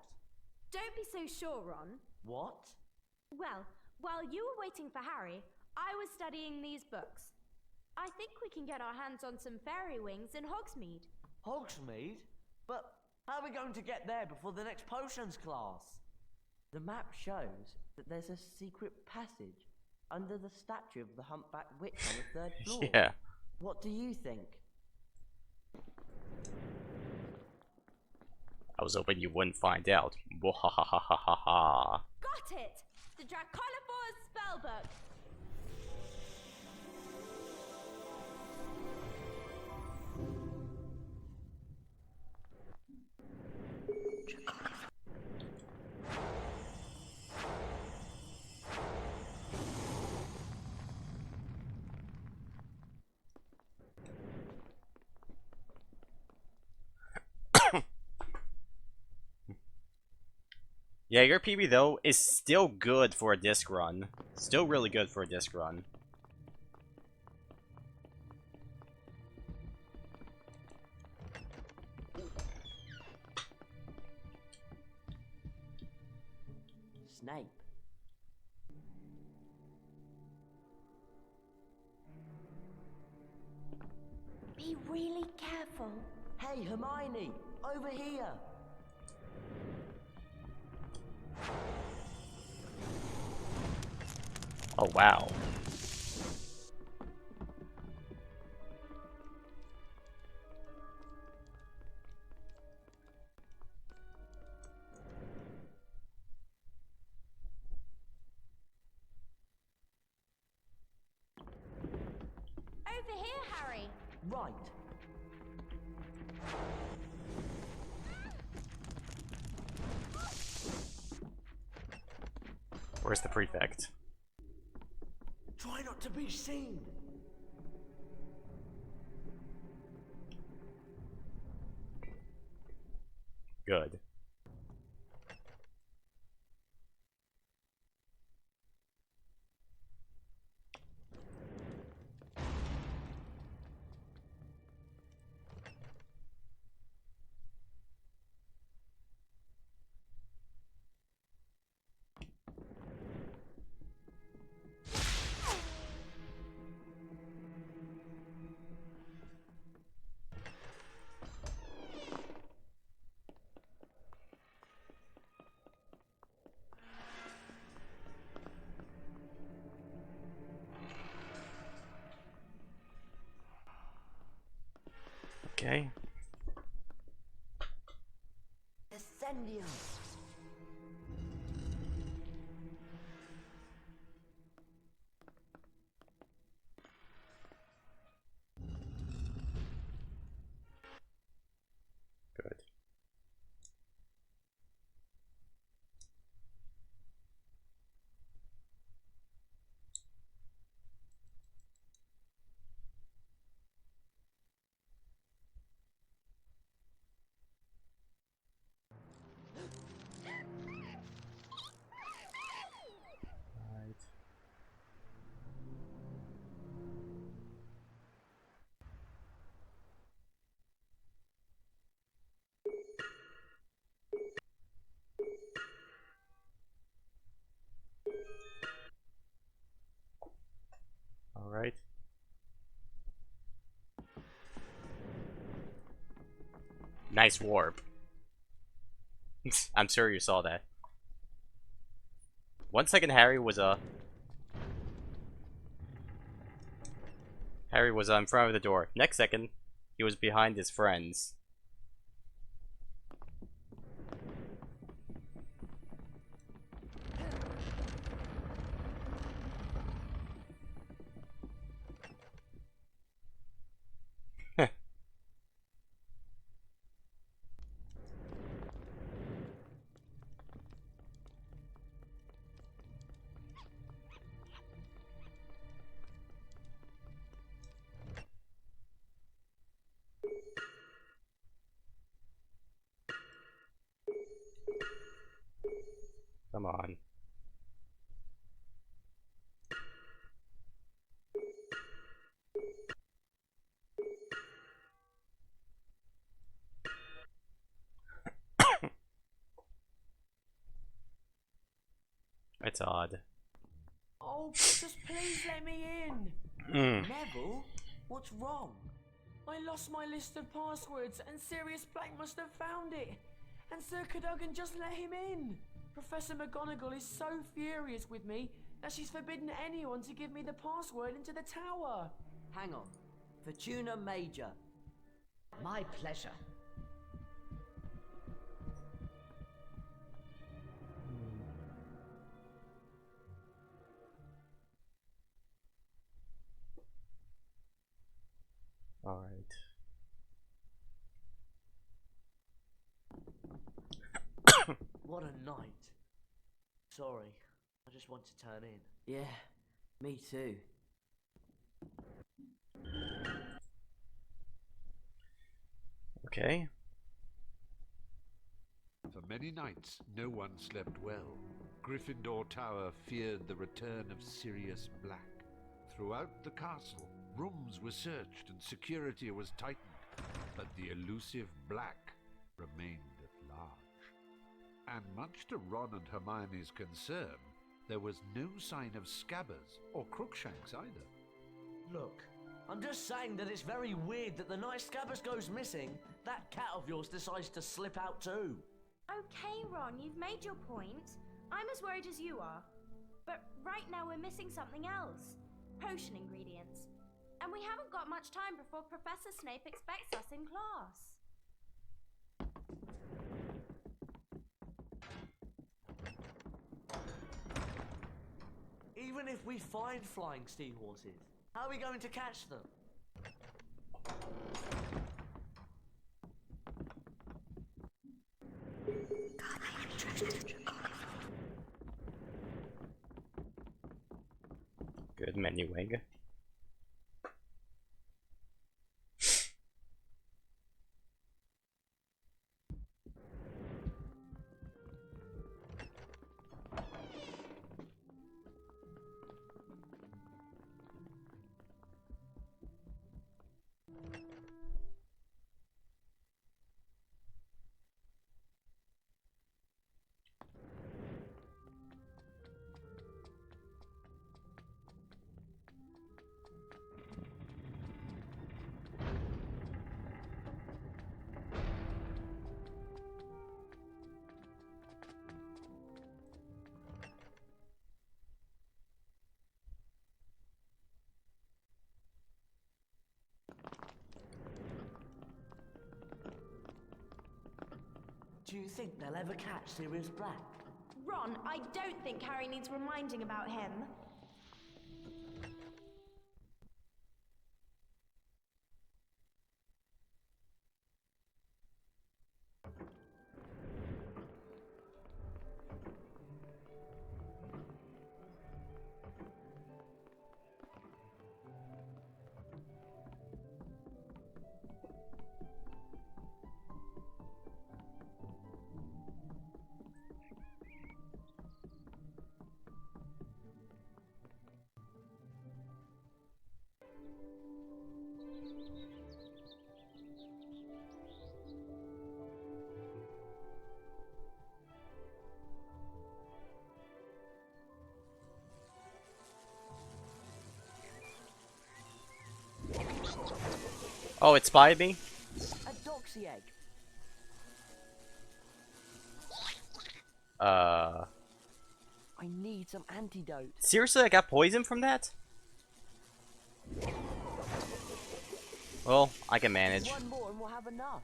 Don't be so sure, Ron. What? Well, while you were waiting for Harry, I was studying these books. I think we can get our hands on some fairy wings in Hogsmeade. Hogsmeade? But how are we going to get there before the next potions class? The map shows that there's a secret passage under the statue of the humpback witch on the 3rd floor. Yeah. What do you think? I was hoping you wouldn't find out. Wahahahaha. Got it! The Dracolifor's spellbook! Yeah, your PB though is still good for a disc run. Still really good for a disc run. Snape. Be really careful. Hey, Hermione! Over here! Oh wow. Over here, Harry. Right. Where's the prefect? Try not to be seen. Good. Okay. Ascendio. Good. Right. All right. Nice warp. I'm sure you saw that. 1 second, Harry was in front of the door. Next second, he was behind his friends. Come on. It's odd. Oh, just please let me in. Neville, what's wrong? I lost my list of passwords, and Sirius Black must have found it. And Sir Cadogan just let him in. Professor McGonagall is so furious with me that she's forbidden anyone to give me the password into the tower. Hang on. Fortuna Major. My pleasure. All right. What a night. Sorry, I just want to turn in. Yeah, me too. Okay. For many nights, no one slept well. Gryffindor Tower feared the return of Sirius Black. Throughout the castle, rooms were searched and security was tightened, but the elusive Black remained at large. And much to Ron and Hermione's concern, there was no sign of Scabbers or Crookshanks either. Look, I'm just saying that it's very weird that the night Scabbers goes missing, that cat of yours decides to slip out too. Okay, Ron, you've made your point. I'm as worried as you are. But right now we're missing something else. Potion ingredients. And we haven't got much time before Professor Snape expects us in class. Even if we find flying seahorses, how are we going to catch them? Good menuing. Do you think they'll ever catch Sirius Black? Ron, I don't think Harry needs reminding about him. Oh, it spied me? A doxy egg. I need some antidote. Seriously, I got poisoned from that? Well, I can manage. One more and we'll have enough.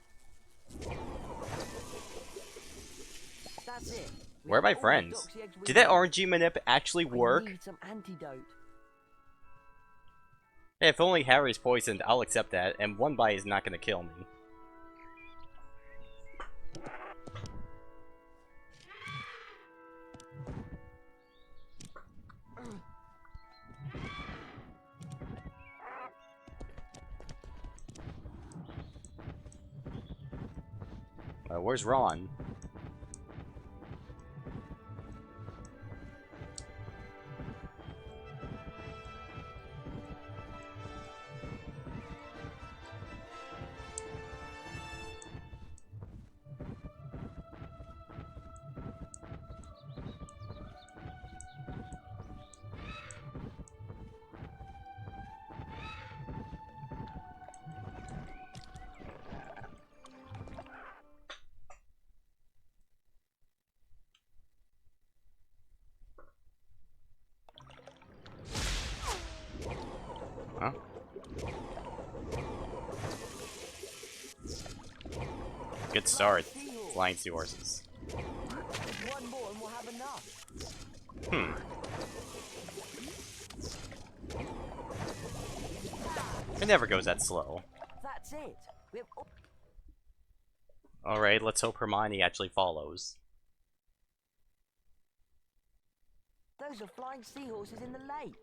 That's it. Where are my friends? Did that RNG manip actually work? Need some antidote. Hey, if only Harry's poisoned, I'll accept that, and one bite is not gonna kill me. Where's Ron? Huh? Good start. Flying seahorses. One more and we'll have enough. It never goes that slow. That's it. Alright, let's hope Hermione actually follows. Those are flying seahorses in the lake.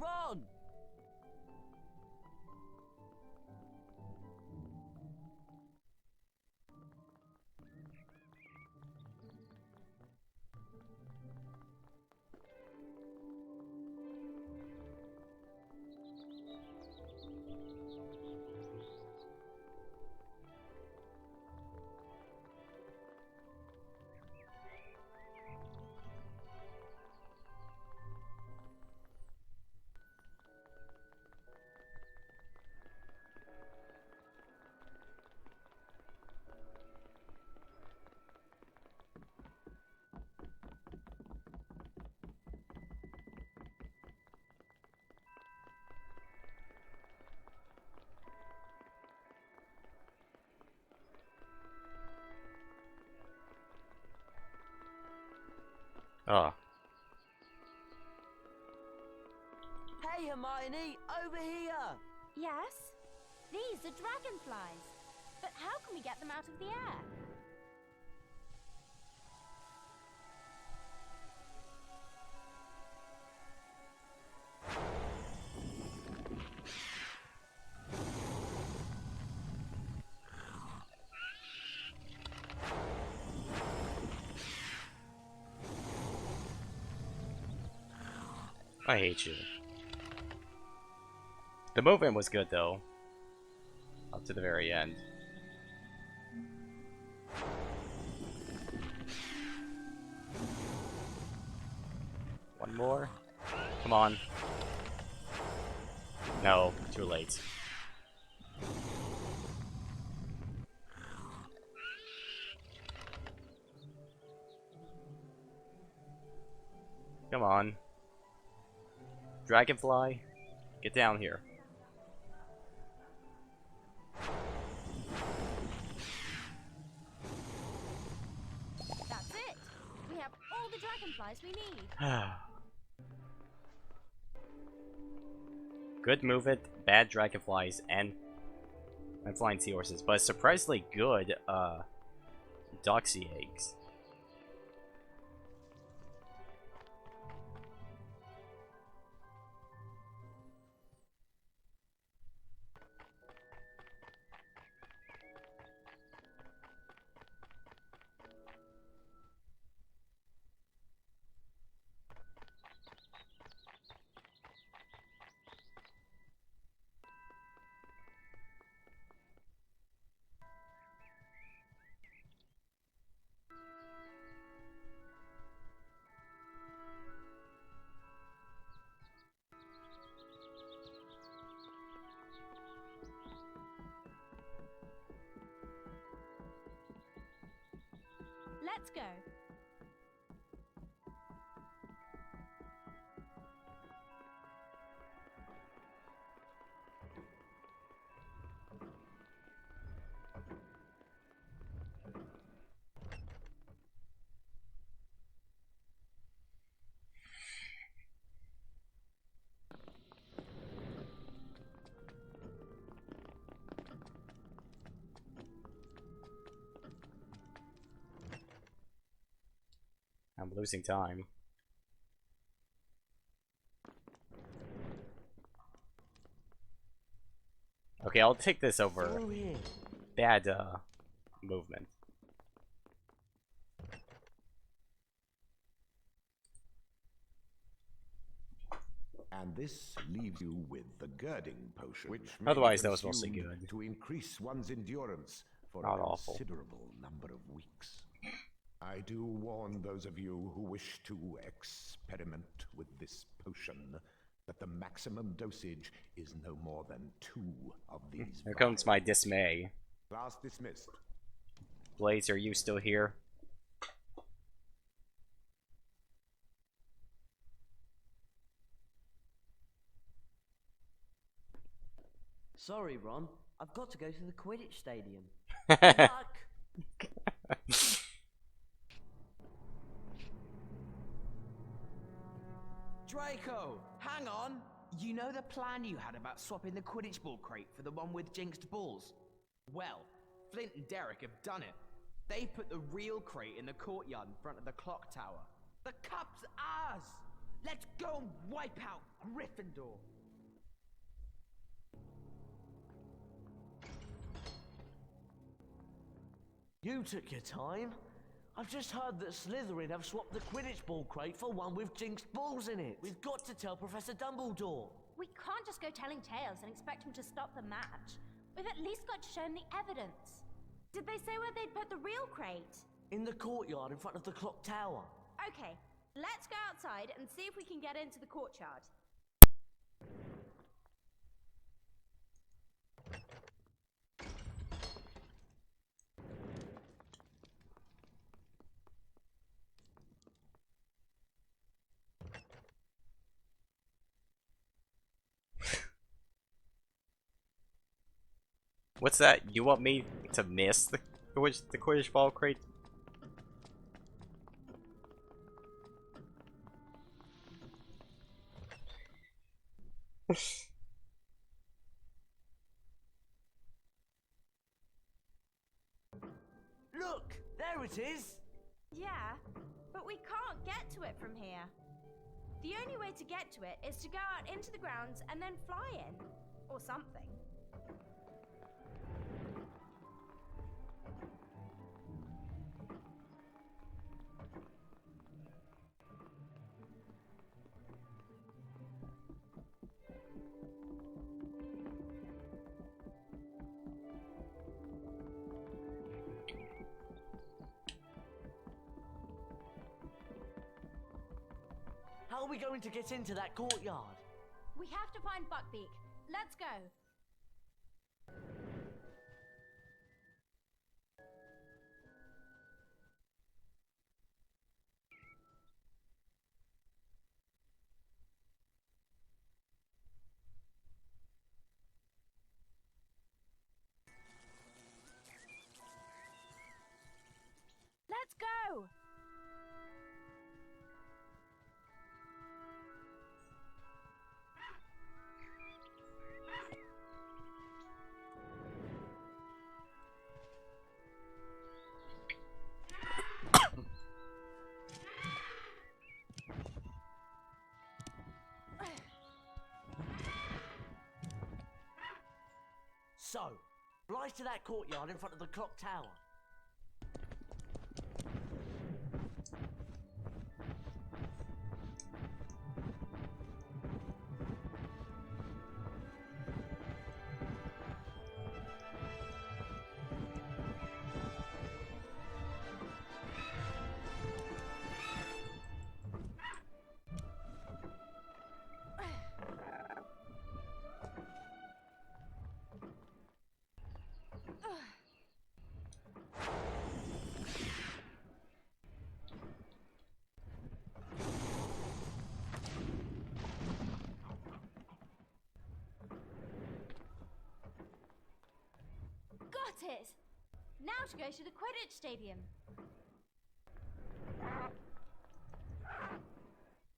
Ron! Oh. Hey Hermione, over here! Yes? These are dragonflies. But how can we get them out of the air? I hate you. The movement was good though. Up to the very end. One more. Come on. No, too late. Come on. Dragonfly, get down here. That's it. We have all the dragonflies we need. Good movement, bad dragonflies, and flying seahorses, but surprisingly good doxy eggs. Let's go. I'm losing time. Okay, I'll take this over bad movement. And this leaves you with the girding potion, which Otherwise, that was mostly consumed good. to increase one's endurance for Not a awful. considerable number of weeks. I do warn those of you who wish to experiment with this potion that the maximum dosage is no more than 2 of these. Here comes my dismay. Class dismissed. Blaze, are you still here? Sorry, Ron. I've got to go to the Quidditch stadium. Good luck. Draco, hang on! You know the plan you had about swapping the Quidditch ball crate for the one with jinxed balls? Well, Flint and Derek have done it. They put the real crate in the courtyard in front of the clock tower. The cup's ours! Let's go and wipe out Gryffindor! You took your time. I've just heard that Slytherin have swapped the Quidditch ball crate for one with jinxed balls in it. We've got to tell Professor Dumbledore. We can't just go telling tales and expect him to stop the match. We've at least got to show him the evidence. Did they say where they'd put the real crate? In the courtyard in front of the clock tower. Okay, let's go outside and see if we can get into the courtyard. What's that? You want me to miss the Quidditch ball crate? Look, there it is. Yeah, but we can't get to it from here. The only way to get to it is to go out into the grounds and then fly in. Or something. How are we going to get into that courtyard? We have to find Buckbeak. Let's go. go! So, flies to that courtyard in front of the clock tower. Got it! Now to go to the Quidditch Stadium.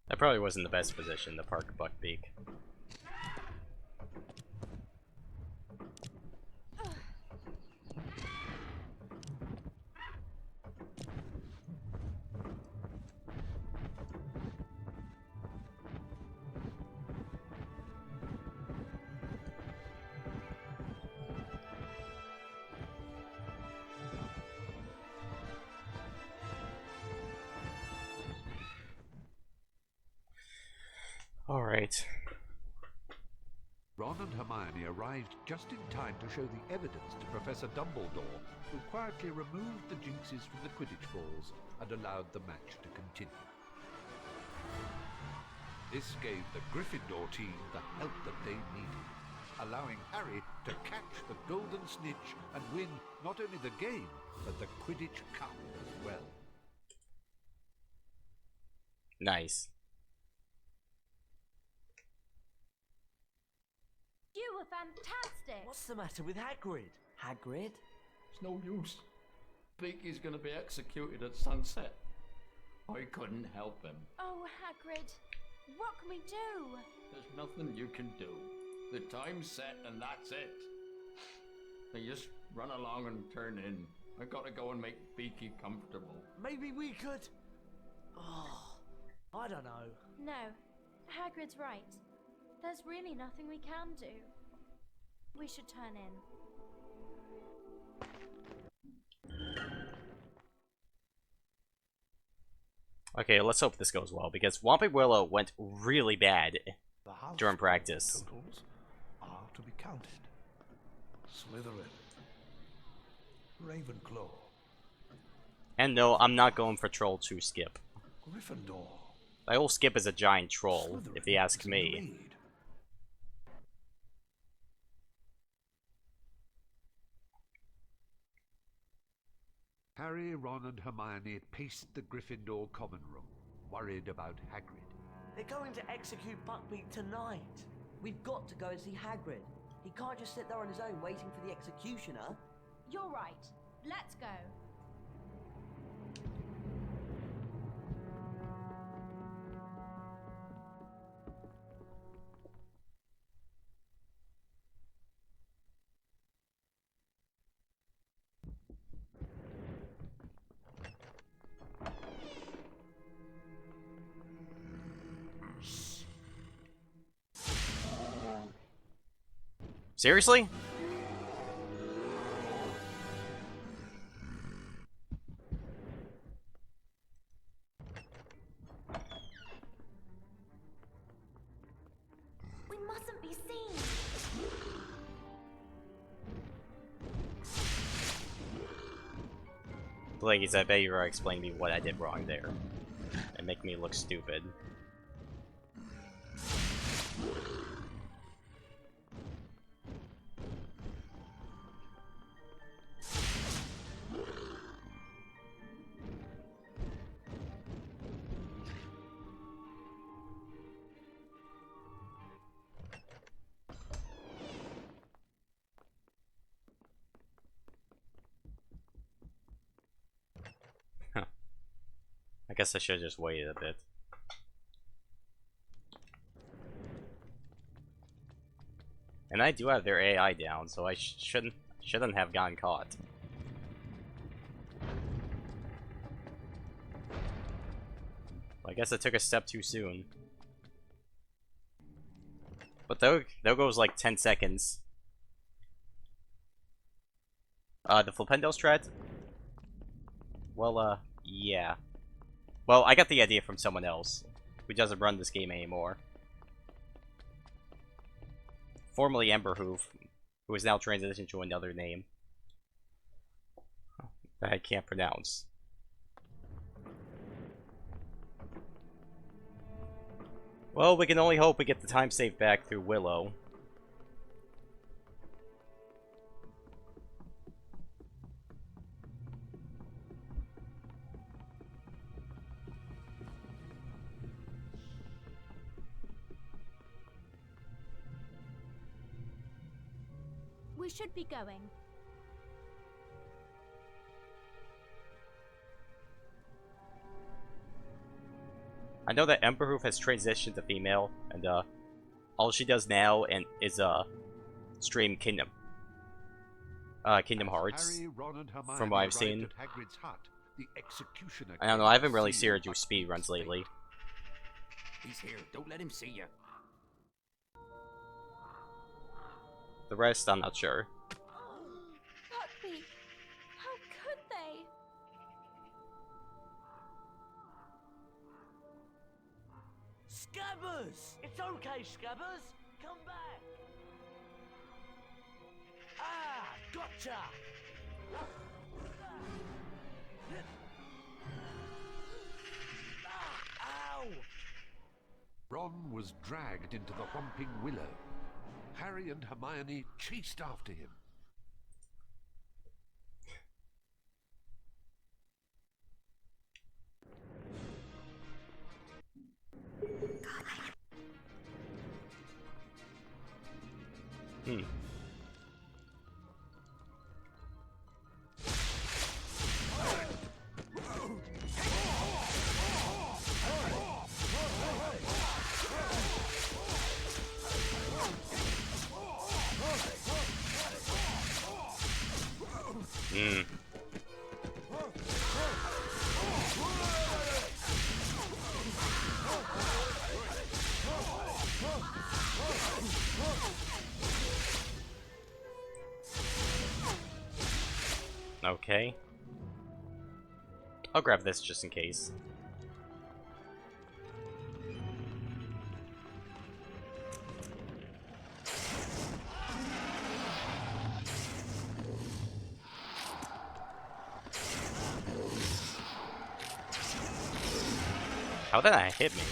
That probably wasn't the best position to park Buckbeak. Alright. Ron and Hermione arrived just in time to show the evidence to Professor Dumbledore, who quietly removed the jinxes from the Quidditch balls and allowed the match to continue. This gave the Gryffindor team the help that they needed, allowing Harry to catch the Golden Snitch and win not only the game, but the Quidditch Cup as well. Nice. You were fantastic! What's the matter with Hagrid? Hagrid? It's no use. Beaky's gonna be executed at sunset. I couldn't help him. Oh, Hagrid, what can we do? There's nothing you can do. The time's set and that's it. You just run along and turn in. I gotta go and make Beaky comfortable. Maybe we could... Oh, I don't know. No, Hagrid's right. There's really nothing we can do. We should turn in. Okay, let's hope this goes well, because Whomping Willow went really bad during practice. Totals are to be counted. Slytherin. Ravenclaw. And no, I'm not going for Troll 2 Skip. Gryffindor. My whole Skip is a giant troll, if you ask me. Harry, Ron and Hermione paced the Gryffindor common room, worried about Hagrid. They're going to execute Buckbeak tonight. We've got to go and see Hagrid. He can't just sit there on his own waiting for the executioner. You're right. Let's go. Seriously? We mustn't be seen. Please, I bet you're explaining me what I did wrong there. And make me look stupid. I guess I should have just waited a bit. And I do have their AI down, so I shouldn't have gotten caught. I guess I took a step too soon. But there goes like 10 seconds. The Flipendo strat? Well, yeah. Well, I got the idea from someone else who doesn't run this game anymore. Formerly Emberhoof, who is now transitioned to another name that I can't pronounce. Well, we can only hope we get the time saved back through Willow. We should be going. I know that Emberhoof has transitioned to female, and all she does now is stream Kingdom Hearts. Harry, Ron, and Hermione from what I've arrived seen. at Hagrid's hut, the executioner I don't know. came I to haven't really see seen her you. do speedruns lately. He's here. Don't let him see you. The rest, I'm not sure. Buckbeak, how could they? Scabbers! It's okay, Scabbers. Come back. Ah, gotcha. Ah, ow! Ron was dragged into the Whomping Willow. Harry and Hermione chased after him. Hmm. Hmm. Okay. I'll grab this just in case. How did that hit me?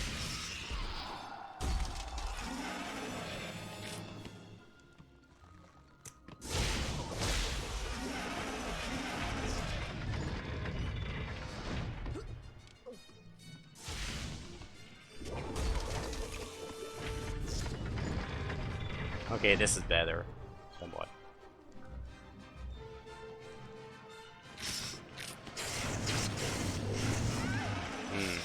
Okay, this is better. Somewhat. Hmm.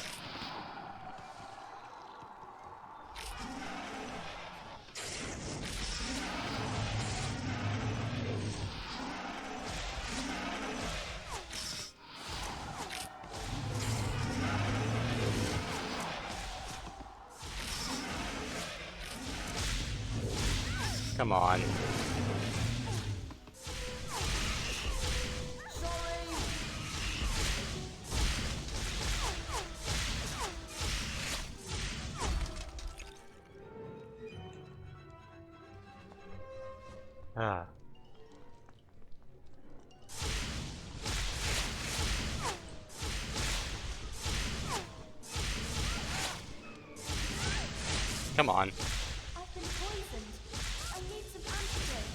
Come on. Ah. Come on. I've been poisoned. I need some antidote.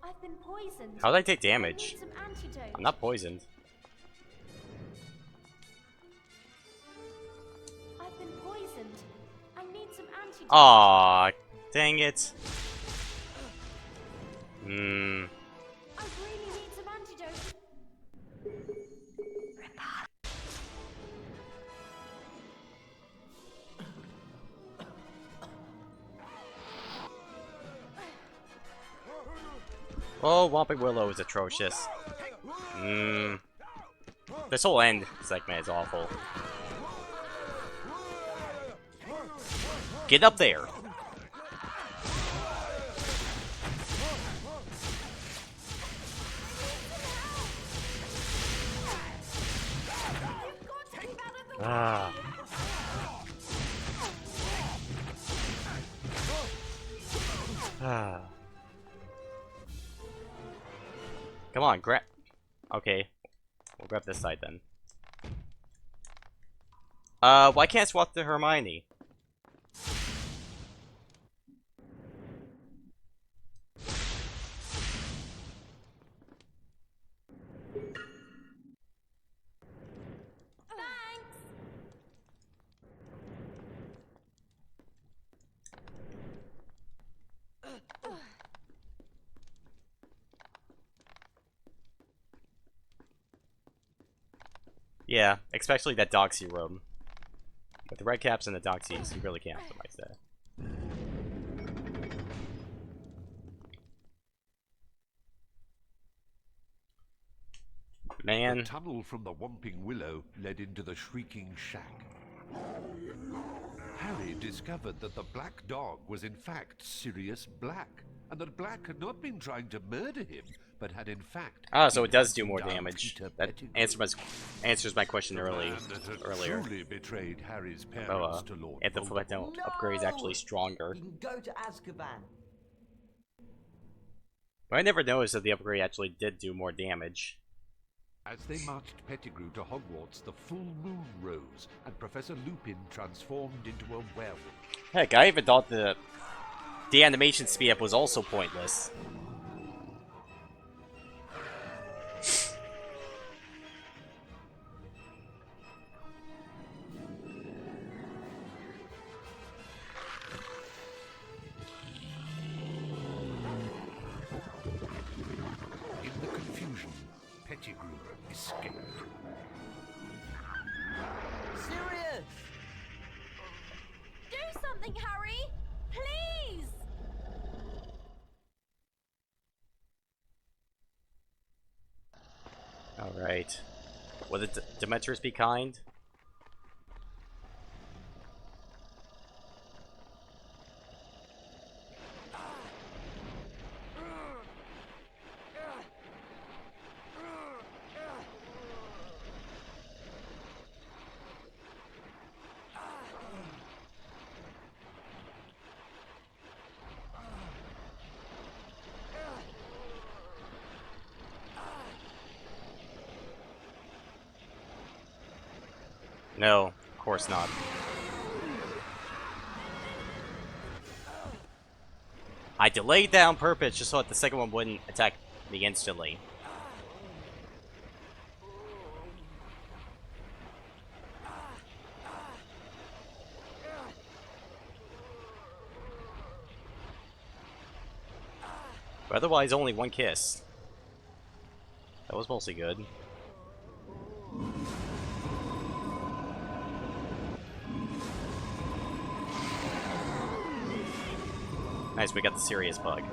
I've been poisoned. How did I take I damage? need some antidote. I'm not poisoned. I've been poisoned. I need some antidote. Aw, dang it. Hmm. I really need some antidote. Oh, Whomping Willow is atrocious. This whole end segment is awful. Get up there! Ah. Ah. Come on, grab. Okay. We'll grab this side then. Why can't I swap to Hermione? Yeah, especially that Doxy room. With the red caps and the Doxies, you really can't optimize that. Man. The tunnel from the Whomping Willow led into the Shrieking Shack. Harry discovered that the black dog was in fact Sirius Black, and that Black had not been trying to murder him, but had in fact... Ah, so it does do more damage. That answers my question earlier. Truly betrayed Harry's parents to Lord if the Footnote upgrade is actually stronger. You can go to Azkaban. But I never noticed that the upgrade actually did do more damage. As they marched Pettigrew to Hogwarts, the full moon rose, and Professor Lupin transformed into a werewolf. Heck, I even thought the animation speed up was also pointless. In the confusion, Pettigrew escaped. Sirius! Do something, Harry! Please! Alright. Will the Dementors be kind? No, of course not. I delayed that on purpose just so that the second one wouldn't attack me instantly. But otherwise, only one kiss. That was mostly good. Nice, we got the serious bug.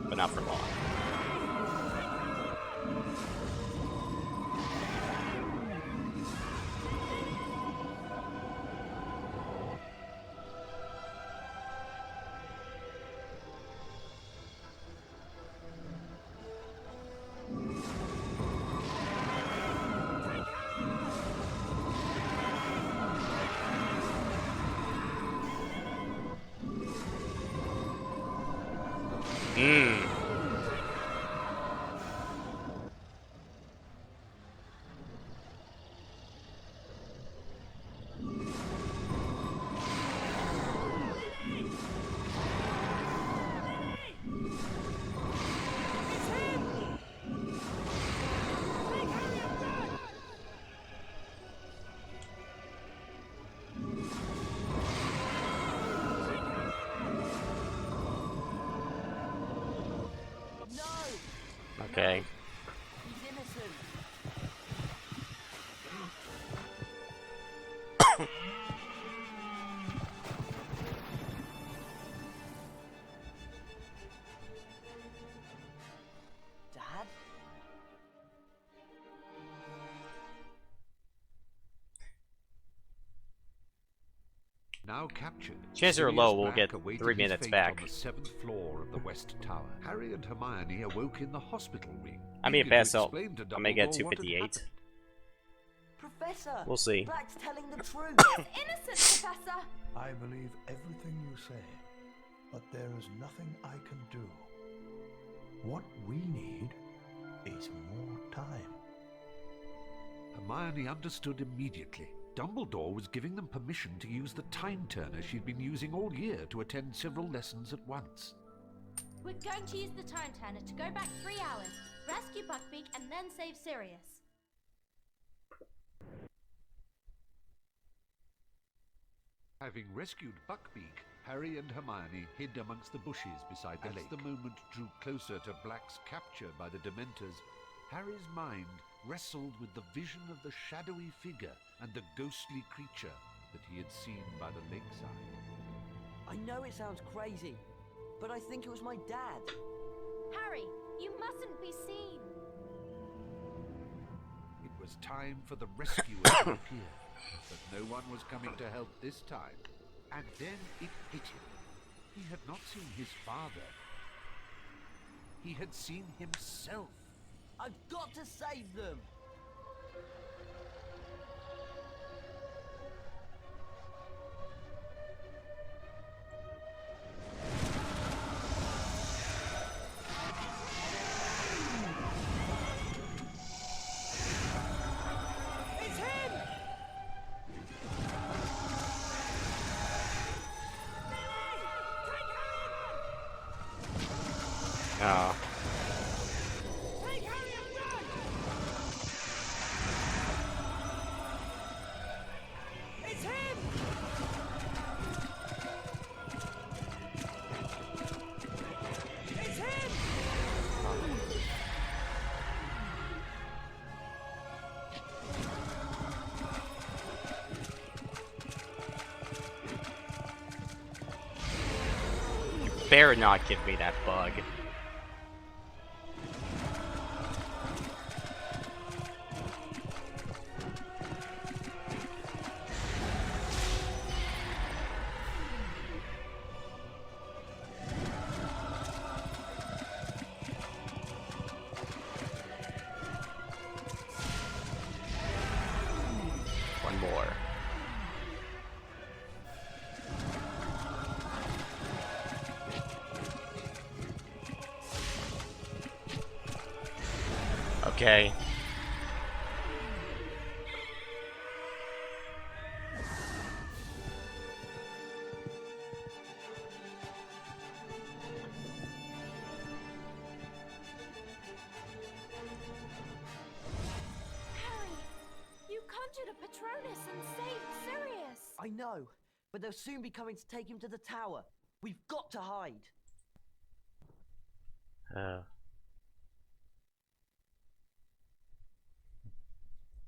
But not for long. Okay. He's innocent. now captured, Chances are Sirius low we'll Black get awaited 3 his minutes fate back. on the 7th floor of the West Tower. Harry and Hermione awoke in the hospital wing. I may eager to pass out. explain to I may get Dumbledore what had 258. Professor! We'll see. Black's telling the truth! Innocent, Professor! I believe everything you say, but there is nothing I can do. What we need is more time. Hermione understood immediately. Dumbledore was giving them permission to use the time turner she'd been using all year to attend several lessons at once. We're going to use the time turner to go back 3 hours, rescue Buckbeak, and then save Sirius. Having rescued Buckbeak, Harry and Hermione hid amongst the bushes beside the lake. As the moment drew closer to Black's capture by the Dementors, Harry's mind wrestled with the vision of the shadowy figure and the ghostly creature that he had seen by the lakeside. I know it sounds crazy, but I think it was my dad. Harry, you mustn't be seen. It was time for the rescuers to appear, but no one was coming to help this time. And then it hit him. He had not seen his father. He had seen himself. I've got to save them! It's him! Oh. It's him! It's him! You better not give me that bug. One more. Okay. Harry, you conjured a Patronus and saved Sirius. I know, but they'll soon be coming to take him to the tower. We've got to hide.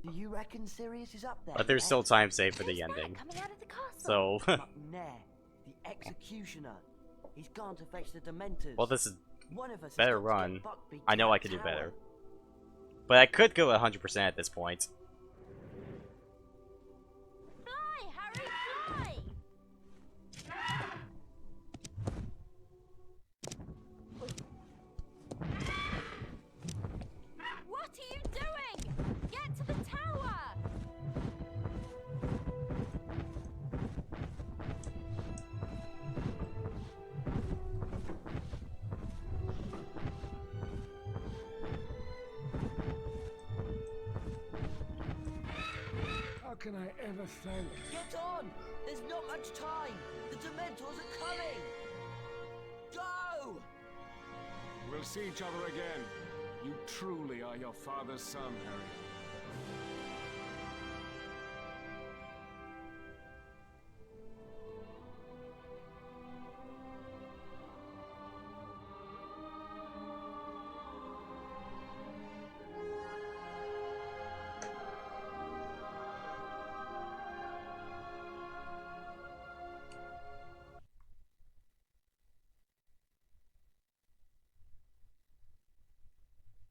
Do you reckon Sirius is up there? But there's yet? still time saved for the ending. Coming out of the castle. So, Up there, the executioner. He's gone to fetch the Dementors. well, this is One of us has better got to run. get Buckbeak I to know that I could do tower. better. But I could go 100% at this point. Fly, Harry, fly! What are you doing? Get to the tower! How can I ever thank you? Get on! There's not much time. The Dementors are coming. Go! We'll see each other again. You truly are your father's son, Harry.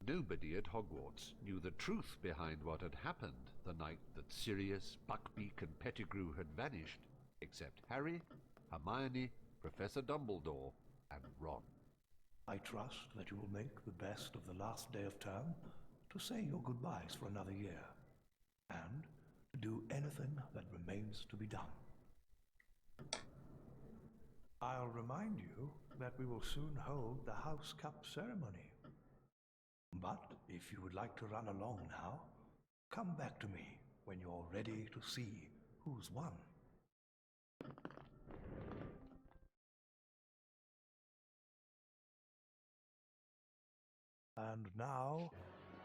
Nobody at Hogwarts knew the truth behind what had happened the night that Sirius, Buckbeak, and Pettigrew had vanished. except Harry, Hermione, Professor Dumbledore, and Ron. I trust that you will make the best of the last day of term to say your goodbyes for another year, and to do anything that remains to be done. I'll remind you that we will soon hold the House Cup ceremony. But if you would like to run along now, come back to me when you're ready to see who's won. And now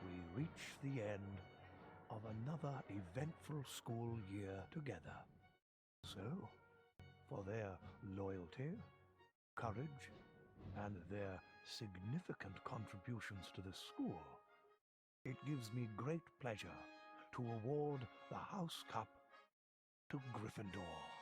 we reach the end of another eventful school year together. So, for their loyalty, courage, and their significant contributions to the school, it gives me great pleasure to award the House Cup to Gryffindor.